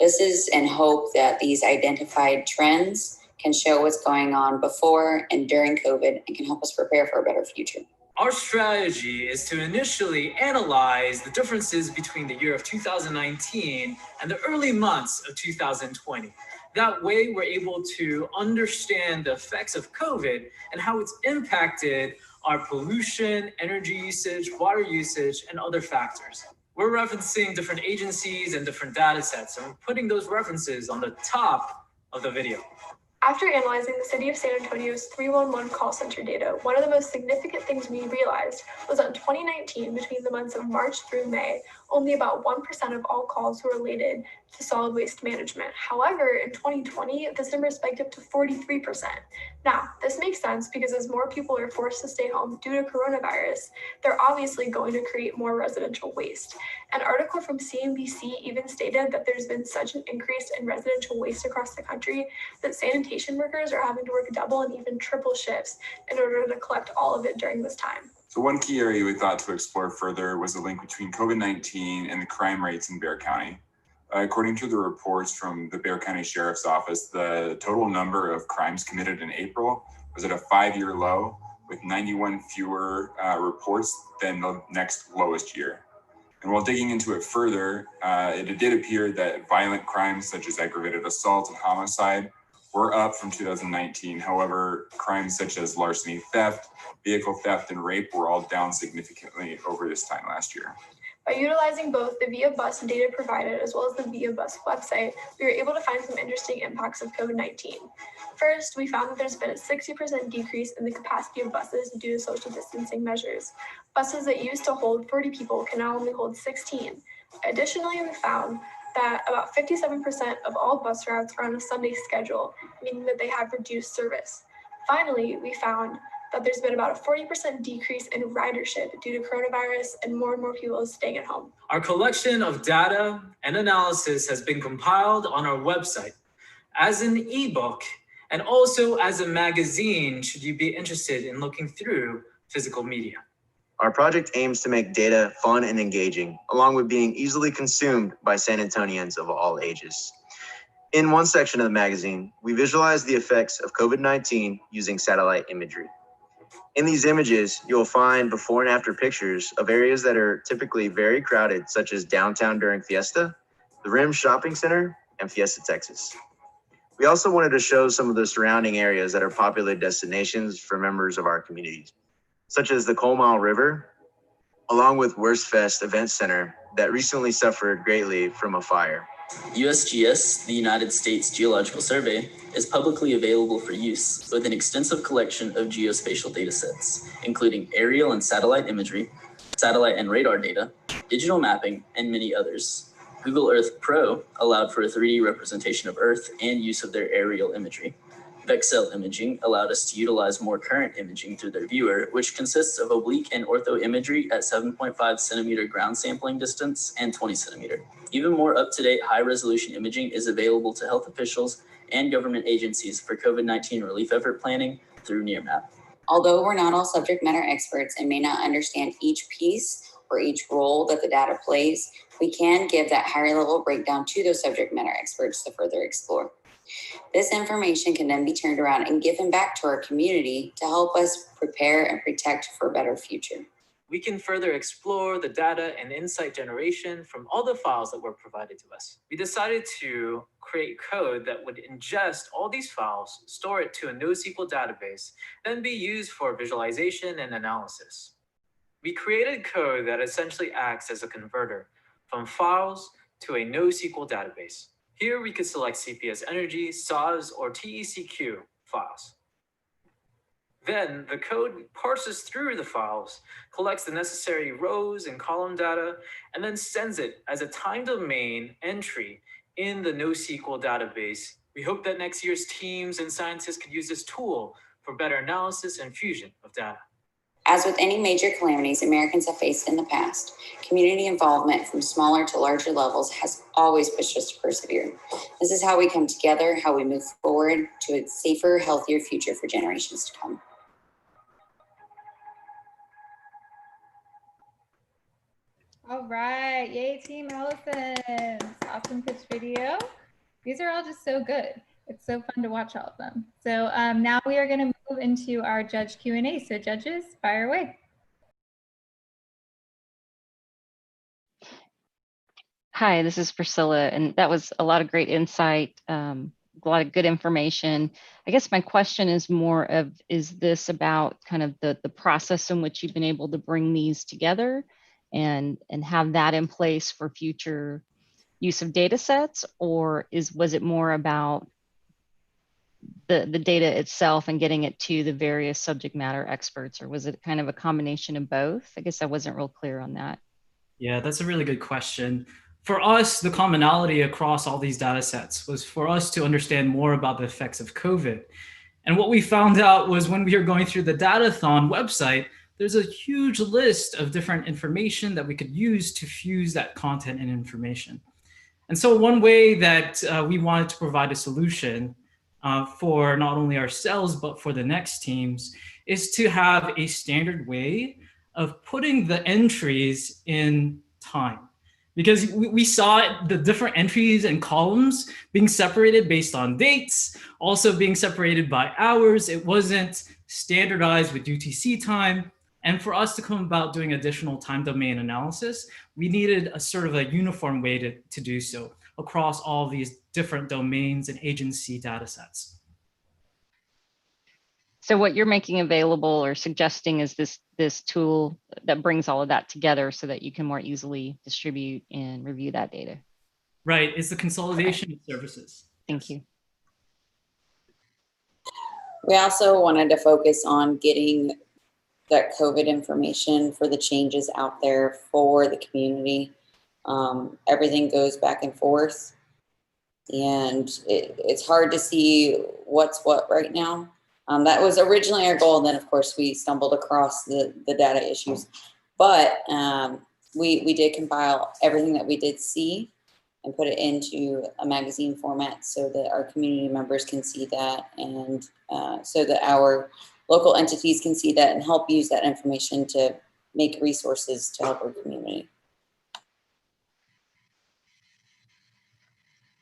This is in hope that these identified trends can show what's going on before and during COVID and can help us prepare for a better future. Our strategy is to initially analyze the differences between the year of 2019 and the early months of 2020. That way, we're able to understand the effects of COVID and how it's impacted our pollution, energy usage, water usage, and other factors. We're referencing different agencies and different data sets, and we're putting those references on the top of the video. After analyzing the City of San Antonio's 311 call center data, one of the most significant things we realized was that in 2019, between the months of March through May, only about 1% of all calls were related to solid waste management. However, in 2020, this number spiked up to 43%. Now, this makes sense because as more people are forced to stay home due to coronavirus, they're obviously going to create more residential waste. An article from CNBC even stated that there's been such an increase in residential waste across the country that sanitation workers are having to work double and even triple shifts in order to collect all of it during this time. So one key area we thought to explore further was the link between COVID-19 and the crime rates in Bexar County. According to the reports from the Bexar County Sheriff's Office, the total number of crimes committed in April was at a 5-year low, with 91 fewer reports than the next lowest year. And while digging into it further, it did appear that violent crimes such as aggravated assault and homicide were up from 2019. However, crimes such as larceny, theft, vehicle theft, and rape were all down significantly over this time last year. By utilizing both the VIA Bus data provided as well as the VIA Bus website, we were able to find some interesting impacts of COVID-19. First, we found that there's been a 60% decrease in the capacity of buses due to social distancing measures. Buses that used to hold 40 people can now only hold 16. Additionally, we found that about 57% of all bus routes are on a Sunday schedule, meaning that they have reduced service. Finally, we found that there's been about a 40% decrease in ridership due to coronavirus and more people are staying at home. Our collection of data and analysis has been compiled on our website as an ebook and also as a magazine should you be interested in looking through physical media. Our project aims to make data fun and engaging, along with being easily consumed by San Antonians of all ages. In one section of the magazine, we visualize the effects of COVID-19 using satellite imagery. In these images, you'll find before and after pictures of areas that are typically very crowded, such as downtown during Fiesta, the Rim Shopping Center, and Fiesta, Texas. We also wanted to show some of the surrounding areas that are popular destinations for members of our communities, such as the Coal Mile River, along with Wurstfest Event Center that recently suffered greatly from a fire. USGS, the United States Geological Survey, is publicly available for use with an extensive collection of geospatial datasets, including aerial and satellite imagery, satellite and radar data, digital mapping, and many others. Google Earth Pro allowed for a 3D representation of Earth and use of their aerial imagery. Vexcel Imaging allowed us to utilize more current imaging through their viewer, which consists of oblique and ortho imagery at 7.5 centimeter ground sampling distance and 20 centimeter. Even more up-to-date high-resolution imaging is available to health officials and government agencies for COVID-19 relief effort planning through Nearmap. Although we're not all subject matter experts and may not understand each piece or each role that the data plays, we can give that higher level breakdown to those subject matter experts to further explore. This information can then be turned around and given back to our community to help us prepare and protect for a better future. We can further explore the data and insight generation from all the files that were provided to us. We decided to create code that would ingest all these files, store it to a NoSQL database, then be used for visualization and analysis. We created code that essentially acts as a converter from files to a NoSQL database. Here we could select CPS Energy, SAWS, or TECQ files. Then the code parses through the files, collects the necessary rows and column data, and then sends it as a time domain entry in the NoSQL database. We hope that next year's teams and scientists could use this tool for better analysis and fusion of data. As with any major calamities Americans have faced in the past, community involvement from smaller to larger levels has always pushed us to persevere. This is how we come together, how we move forward to a safer, healthier future for generations to come. All right, yay Team Allison. Awesome pitch video. These are all just so good. It's so fun to watch all of them. So now we are going to move into our judge Q&A. So judges, fire away. Hi, this is Priscilla, and that was a lot of great insight, a lot of good information. I guess my question is more of, is this about kind of the process in which you've been able to bring these together and have that in place for future use of data sets, or was it more about the data itself and getting it to the various subject matter experts, or was it kind of a combination of both? I guess I wasn't real clear on that. Yeah, that's a really good question. for us, the commonality across all these data sets was for us to understand more about the effects of COVID. And what we found out was when we were going through the Datathon website, there's a huge list of different information that we could use to fuse that content and information. And so one way that we wanted to provide a solution for not only ourselves, but for the next teams, is to have a standard way of putting the entries in time. Because we saw the different entries and columns being separated based on dates, also being separated by hours. It wasn't standardized with UTC time. And for us to come about doing additional time domain analysis, we needed a sort of a uniform way to do so across all these different domains and agency data sets. So what you're making available or suggesting is this tool that brings all of that together so that you can more easily distribute and review that data. Right, it's the consolidation of services. Thank you. We also wanted to focus on getting that COVID information for the changes out there for the community. Everything goes back and forth, and it's hard to see what's what right now. That was originally our goal, and then of course we stumbled across the data issues. But we did compile everything that we did see and put it into a magazine format so that our community members can see that, and so that our local entities can see that and help use that information to make resources to help our community.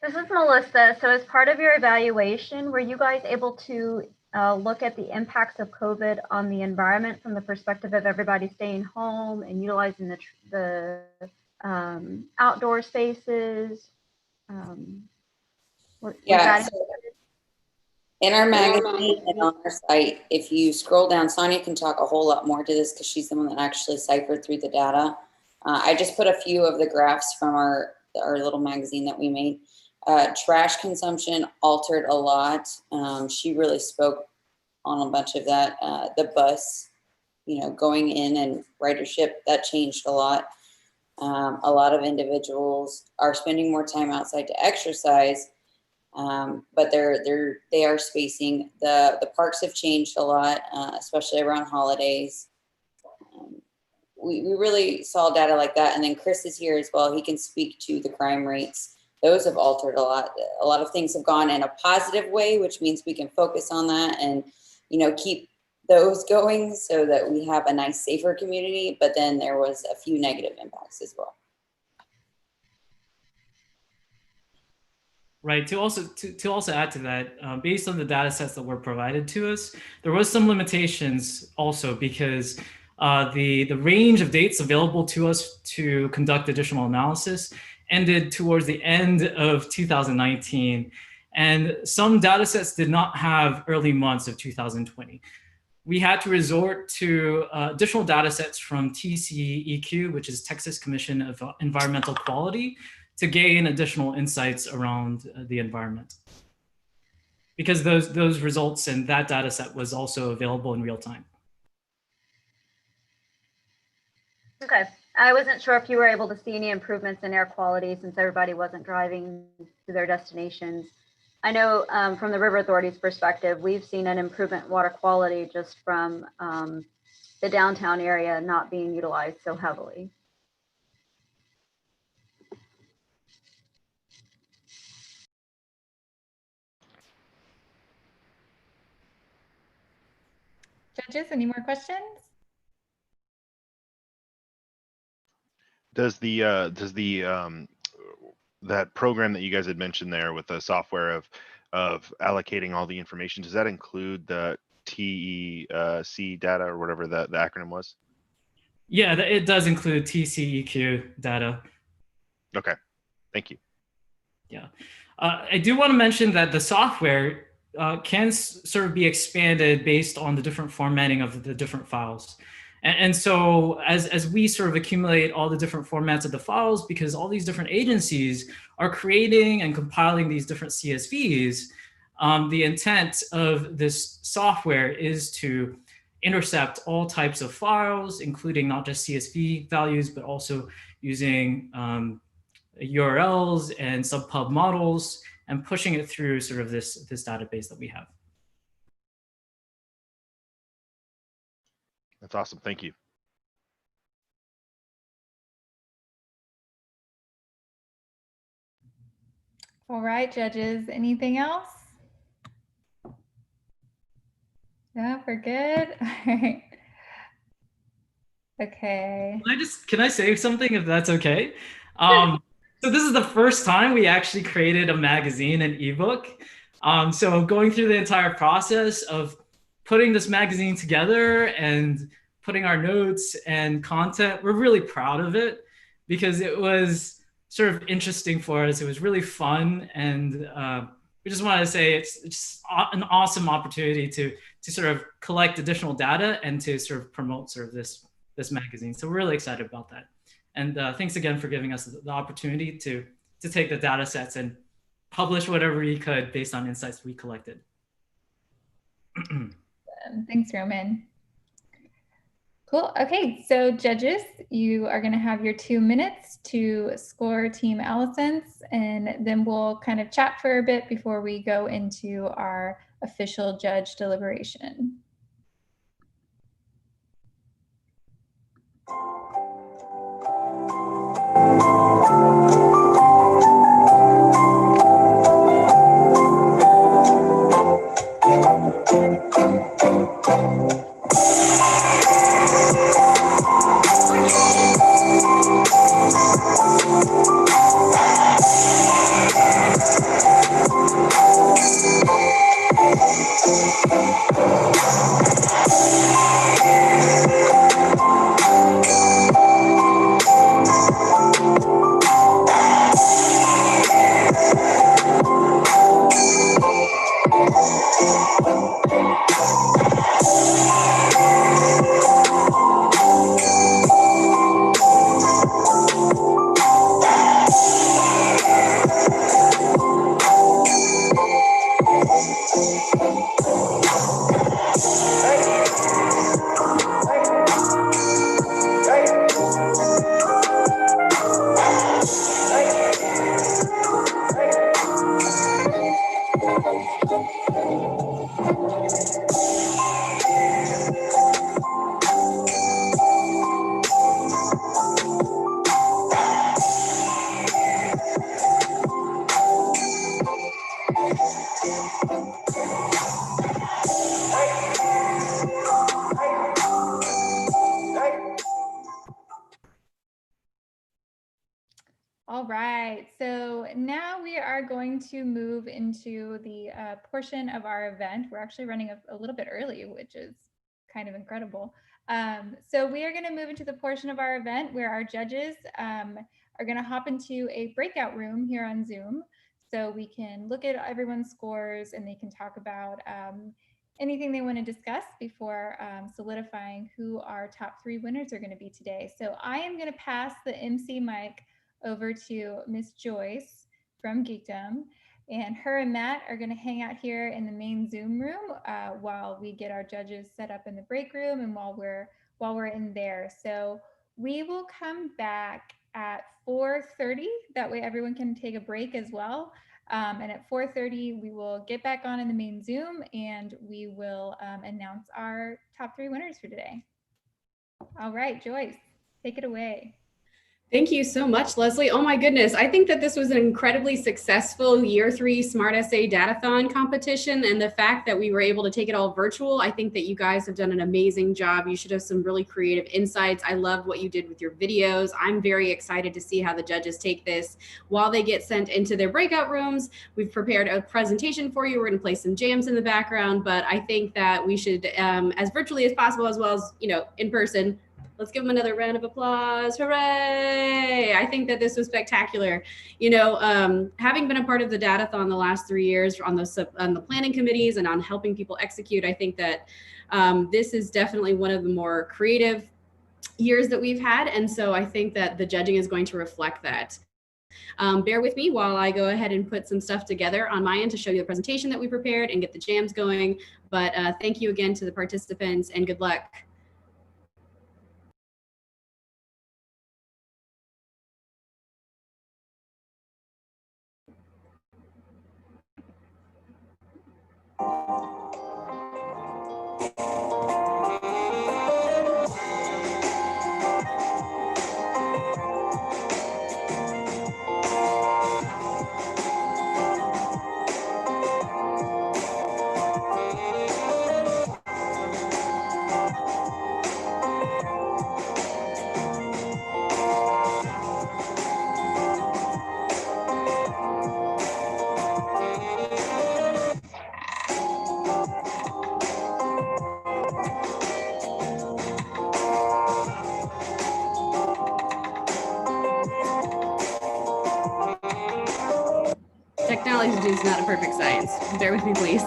This is Melissa. So as part of your evaluation, were you guys able to look at the impacts of COVID on the environment from the perspective of everybody staying home and utilizing the outdoor spaces? Yeah. In our magazine and on our site, if you scroll down, Sonia can talk a whole lot more to this because she's the one that actually ciphered through the data. I just put a few of the graphs from our little magazine that we made. Trash consumption altered a lot. She really spoke on a bunch of that. The bus, going in and ridership, that changed a lot. A lot of individuals are spending more time outside to exercise, but they are spacing. The parks have changed a lot, especially around holidays. We really saw data like that. And then Chris is here as well. He can speak to the crime rates. Those have altered a lot. A lot of things have gone in a positive way, which means we can focus on that and, keep those going so that we have a nice, safer community. But then there was a few negative impacts as well. Right. To also add to that, based on the data sets that were provided to us, there was some limitations also because the range of dates available to us to conduct additional analysis ended towards the end of 2019. And some data sets did not have early months of 2020. We had to resort to additional data sets from TCEQ, which is Texas Commission of Environmental Quality, to gain additional insights around the environment. Because those results and that data set was also available in real time. Okay. I wasn't sure if you were able to see any improvements in air quality since everybody wasn't driving to their destinations. I know from the River Authority's perspective, we've seen an improvement in water quality just from the downtown area not being utilized so heavily. Judges, any more questions? Does that program that you guys had mentioned there with the software of allocating all the information, does that include the TEC data or whatever the acronym was? Yeah, it does include TCEQ data. Okay, thank you. Yeah, I do want to mention that the software can sort of be expanded based on the different formatting of the different files. And so as we sort of accumulate all the different formats of the files, because all these different agencies are creating and compiling these different CSVs, the intent of this software is to intercept all types of files, including not just CSV values, but also using URLs and subpub models and pushing it through sort of this database that we have. That's awesome. Thank you. All right, judges, anything else? No, we're good. All right. Okay. Can I say something if that's okay? So this is the first time we actually created a magazine and ebook. So going through the entire process of putting this magazine together and putting our notes and content, we're really proud of it because it was sort of interesting for us. It was really fun, and we just wanted to say it's an awesome opportunity to sort of collect additional data and to sort of promote sort of this magazine. So we're really excited about that. And thanks again for giving us the opportunity to take the data sets and publish whatever we could based on insights we collected. Thanks, Roman. Cool. Okay, so judges, you are going to have your 2 minutes to score Team Allison's, and then we'll kind of chat for a bit before we go into our official judge deliberation. All right, so now we are going to move into the portion of our event. We're actually running a little bit early, which is kind of incredible. So we are going to move into the portion of our event where our judges are going to hop into a breakout room here on Zoom, so we can look at everyone's scores and they can talk about anything they want to discuss before solidifying who our top 3 winners are going to be today. So I am going to pass the MC mic over to Miss Joyce from Geekdom, and her and Matt are going to hang out here in the main Zoom room while we get our judges set up in the break room and while we're in there. So we will come back at 4:30. That way everyone can take a break as well. And at 4:30 we will get back on in the main Zoom and we will announce our top 3 winners for today. All right, Joyce, take it away. Thank you so much, Leslie. Oh my goodness. I think that this was an incredibly successful year 3 SmartSA Datathon competition. And the fact that we were able to take it all virtual, I think that you guys have done an amazing job. You should have some really creative insights. I loved what you did with your videos. I'm very excited to see how the judges take this while they get sent into their breakout rooms. We've prepared a presentation for you. We're going to play some jams in the background, but I think that we should, as virtually as possible, as well as, in person, let's give them another round of applause. Hooray. I think that this was spectacular. Having been a part of the Datathon the last 3 years on the planning committees and on helping people execute, I think that this is definitely one of the more creative years that we've had. And so I think that the judging is going to reflect that. Bear with me while I go ahead and put some stuff together on my end to show you the presentation that we prepared and get the jams going. But thank you again to the participants and good luck. Technology is not a perfect science. Bear with me, please.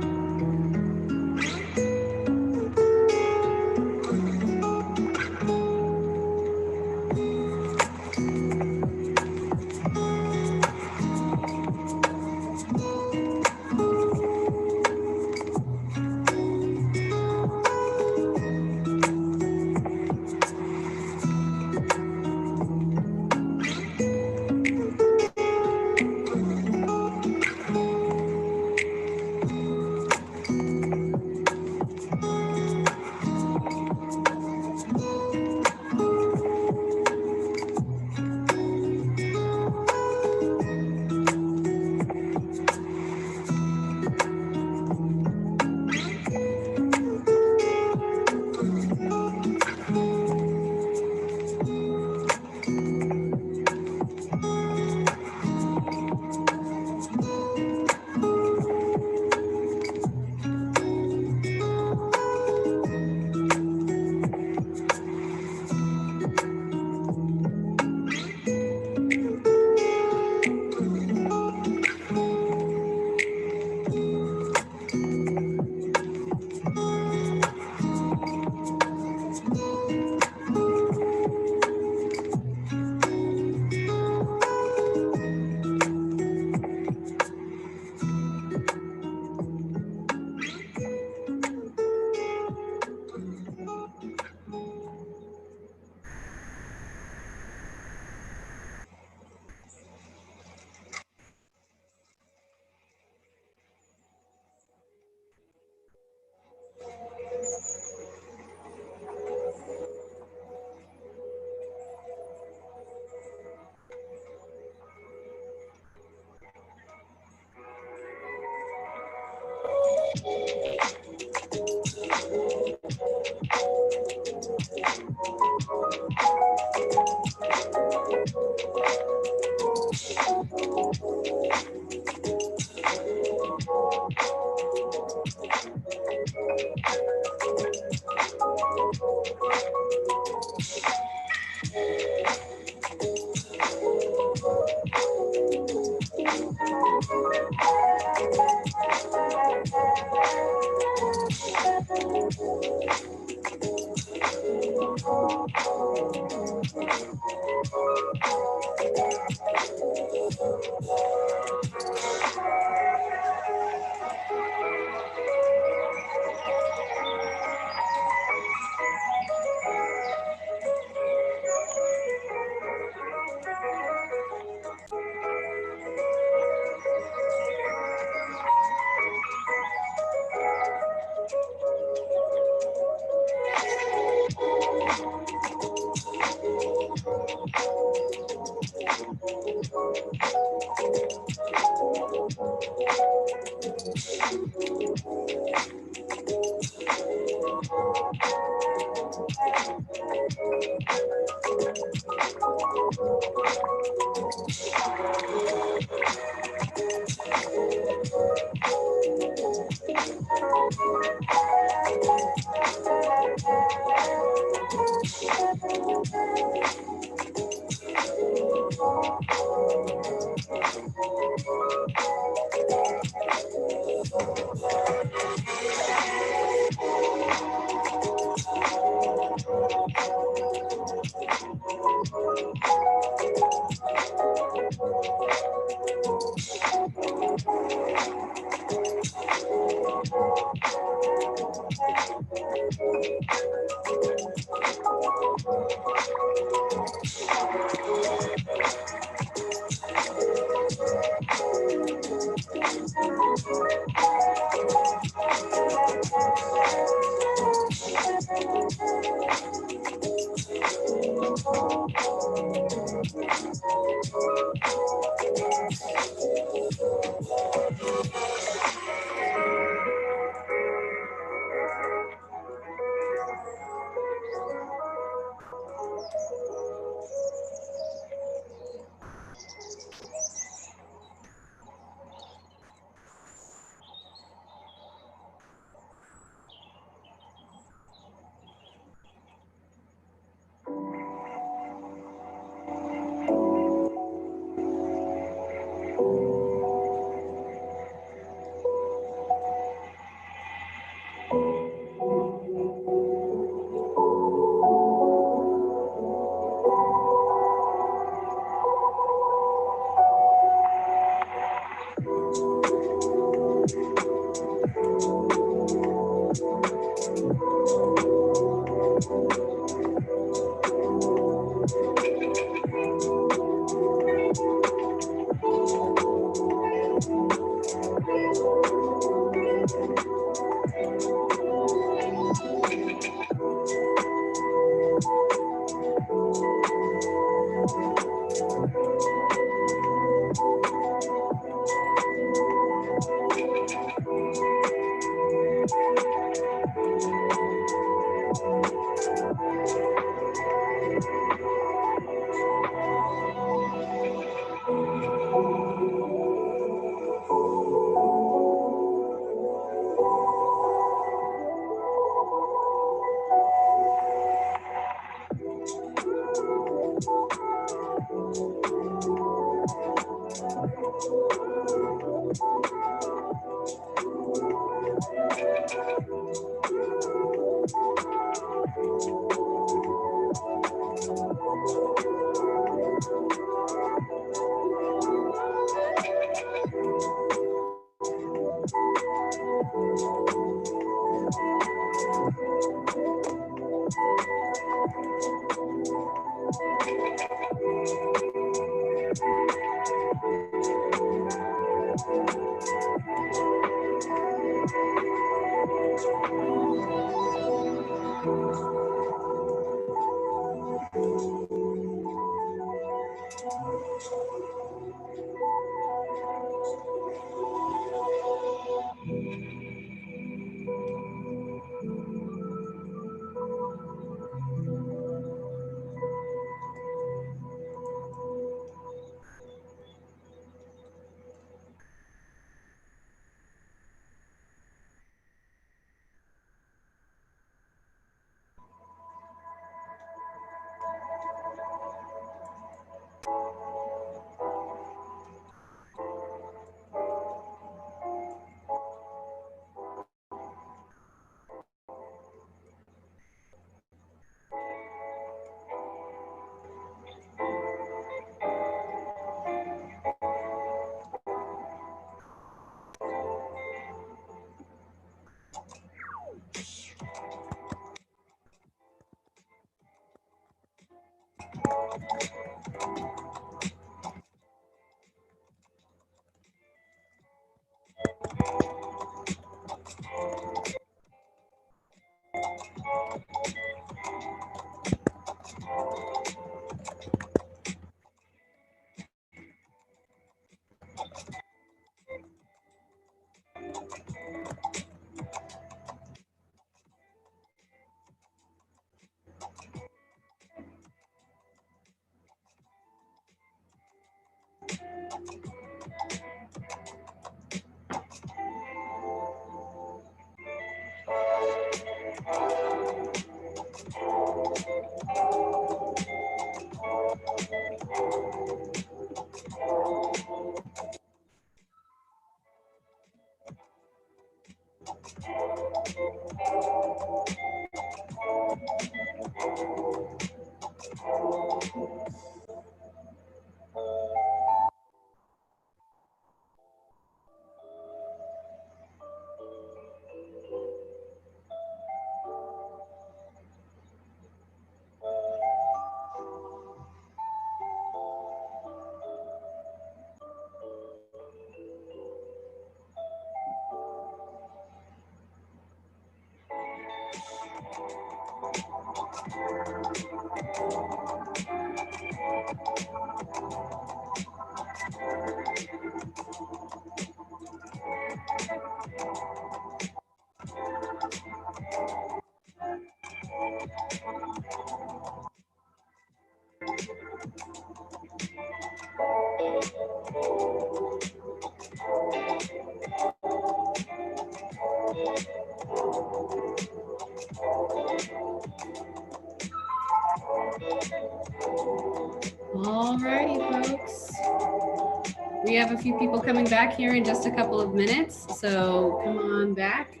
We have a few people coming back here in just a couple of minutes, so come on back.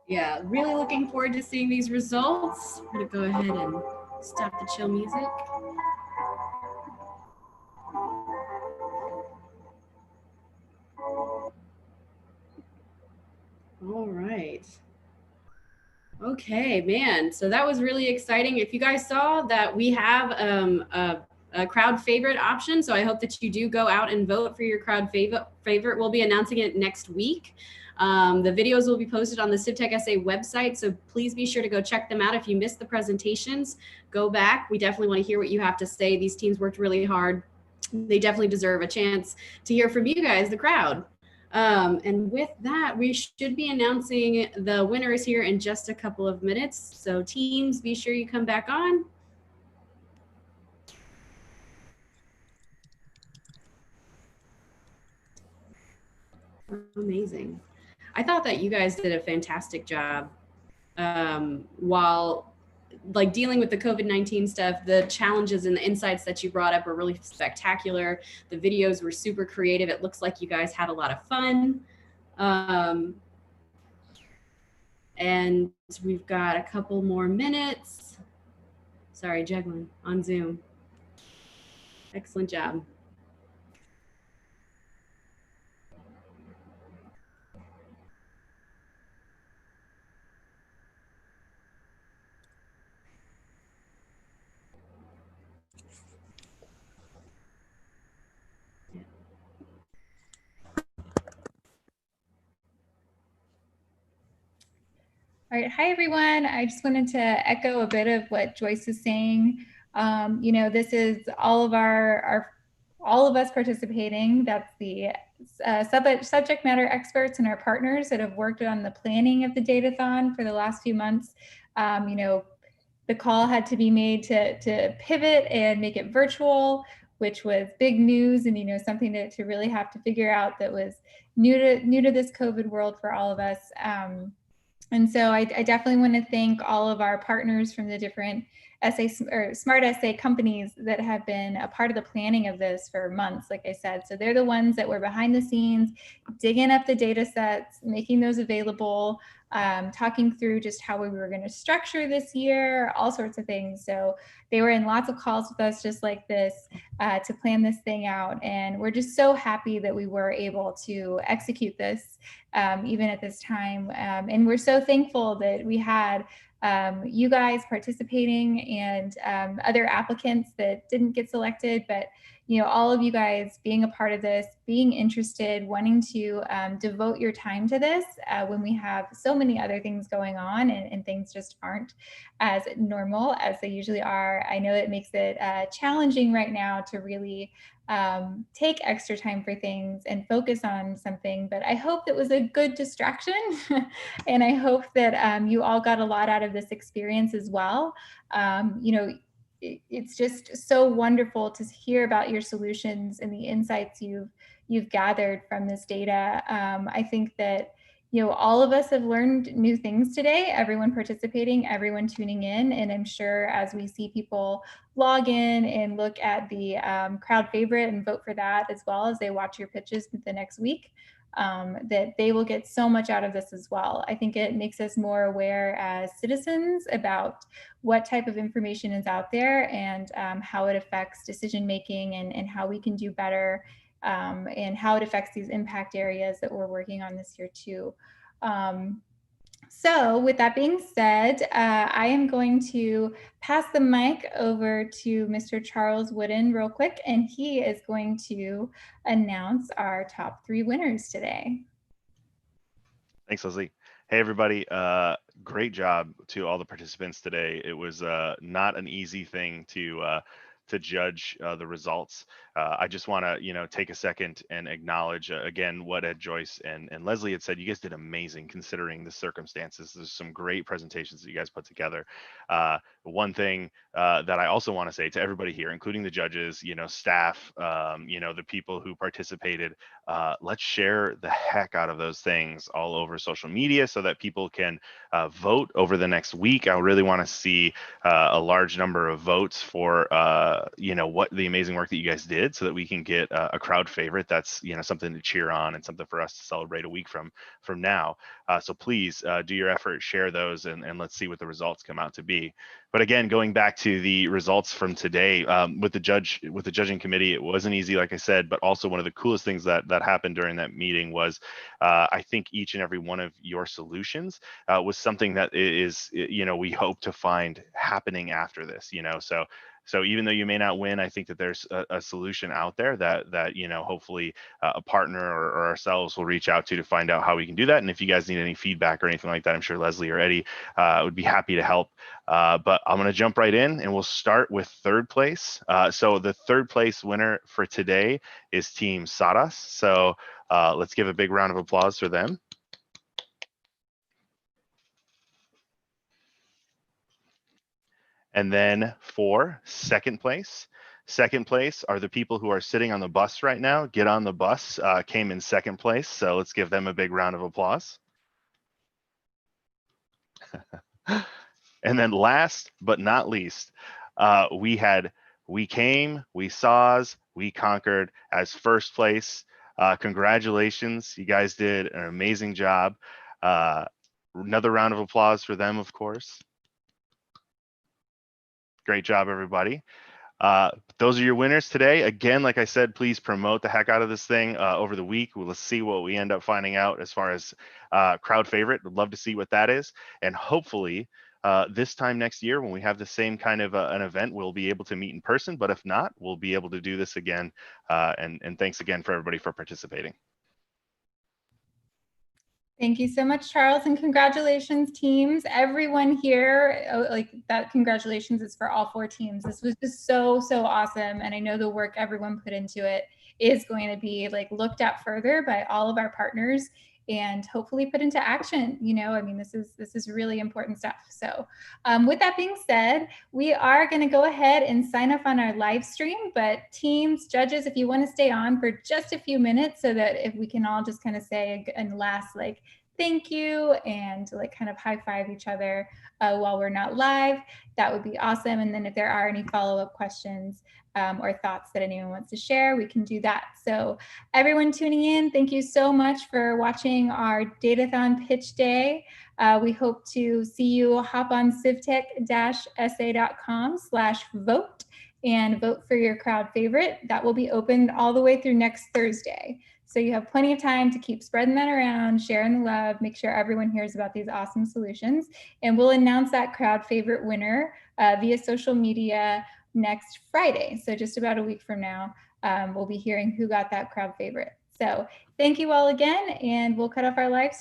Yeah, really looking forward to seeing these results. I'm gonna go ahead and stop the chill music. All right. Okay, man. So that was really exciting. If you guys saw that, we have a crowd favorite option. So I hope that you do go out and vote for your crowd favorite. We'll be announcing it next week. The videos will be posted on the CivTechSA website. So please be sure to go check them out. If you missed the presentations, go back. We definitely want to hear what you have to say. These teams worked really hard. They definitely deserve a chance to hear from you guys, the crowd. And with that, we should be announcing the winners here in just a couple of minutes. So teams, be sure you come back on. Amazing. I thought that you guys did a fantastic job while like dealing with the COVID-19 stuff. The challenges and the insights that you brought up were really spectacular. The videos were super creative. It looks like you guys had a lot of fun. And we've got a couple more minutes. Sorry, Jeglin on Zoom. Excellent job. All right, hi everyone. I just wanted to echo a bit of what Joyce is saying. You know, this is all of all of us participating. That's the subject matter experts and our partners that have worked on the planning of the Datathon for the last few months. You know, the call had to be made to pivot and make it virtual, which was big news, and you know, something to really have to figure out that was new to this COVID world for all of us. And so I definitely want to thank all of our partners from the different SmartSA companies that have been a part of the planning of this for months, like I said. So they're the ones that were behind the scenes, digging up the data sets, making those available, talking through just how we were going to structure this year, all sorts of things. So they were in lots of calls with us just like this to plan this thing out. And we're just so happy that we were able to execute this even at this time. And we're so thankful that we had you guys participating and other applicants that didn't get selected, but you know, all of you guys being a part of this, being interested, wanting to devote your time to this when we have so many other things going on and things just aren't as normal as they usually are. I know it makes it challenging right now to really take extra time for things and focus on something, but I hope it was a good distraction and I hope that you all got a lot out of this experience as well. You know, it's just so wonderful to hear about your solutions and the insights you've gathered from this data. I think that, you know, all of us have learned new things today, everyone participating, everyone tuning in, and I'm sure as we see people log in and look at the crowd favorite and vote for that as well as they watch your pitches the next week, that they will get so much out of this as well. I think it makes us more aware as citizens about what type of information is out there and how it affects decision making and how we can do better and how it affects these impact areas that we're working on this year too. So with that being said, I am going to pass the mic over to Mr. Charles Wooden real quick, and he is going to announce our top 3 winners today. Thanks, Leslie. Hey, everybody. Great job to all the participants today. It was not an easy thing to judge the results. I just want to, take a second and acknowledge again what Ed, Joyce, and Leslie had said. You guys did amazing considering the circumstances. There's some great presentations that you guys put together. One thing that I also want to say to everybody here, including the judges, staff, the people who participated, let's share the heck out of those things all over social media so that people can vote over the next week. I really want to see a large number of votes for you know, what the amazing work that you guys did, so that we can get a crowd favorite that's, you know, something to cheer on and something for us to celebrate a week from now. So please do your effort, share those, and let's see what the results come out to be. But again, going back to the results from today, with the judging committee, it wasn't easy, like I said, but also one of the coolest things that happened during that meeting was I think each and every one of your solutions was something that is, you know, we hope to find happening after this, you know. So even though you may not win, I think that there's a solution out there that you know, hopefully a partner or ourselves will reach out to find out how we can do that. And if you guys need any feedback or anything like that, I'm sure Leslie or Eddie would be happy to help. But I'm going to jump right in, and we'll start with third place. So the third place winner for today is Team Saras. So let's give a big round of applause for them. And then for second place are the people who are sitting on the bus right now. Get on the Bus came in second place. So let's give them a big round of applause. And then last but not least, we had We Came, We Saws, We Conquered as first place. Congratulations. You guys did an amazing job. Another round of applause for them, of course. Great job, everybody. Those are your winners today. Again, like I said, please promote the heck out of this thing over the week. We'll see what we end up finding out as far as crowd favorite. Would love to see what that is. And hopefully this time next year, when we have the same kind of an event, we'll be able to meet in person. But if not, we'll be able to do this again. And thanks again for everybody for participating. Thank you so much, Charles, and congratulations, teams. Everyone here, like that congratulations is for all 4 teams. This was just so awesome. And I know the work everyone put into it is going to be like looked at further by all of our partners and hopefully put into action. You know, I mean, this is really important stuff. So with that being said, we are going to go ahead and sign up on our live stream, but teams, judges, if you want to stay on for just a few minutes so that if we can all just kind of say a last like thank you and like kind of high five each other while we're not live, that would be awesome. And then if there are any follow-up questions or thoughts that anyone wants to share, we can do that. So everyone tuning in, thank you so much for watching our Datathon Pitch Day. We hope to see you hop on civtech-sa.com/vote and vote for your crowd favorite. That will be open all the way through next Thursday. So you have plenty of time to keep spreading that around, sharing the love, make sure everyone hears about these awesome solutions. And we'll announce that crowd favorite winner via social media next Friday. So just about a week from now, we'll be hearing who got that crowd favorite. So thank you all again, and we'll cut off our live stream.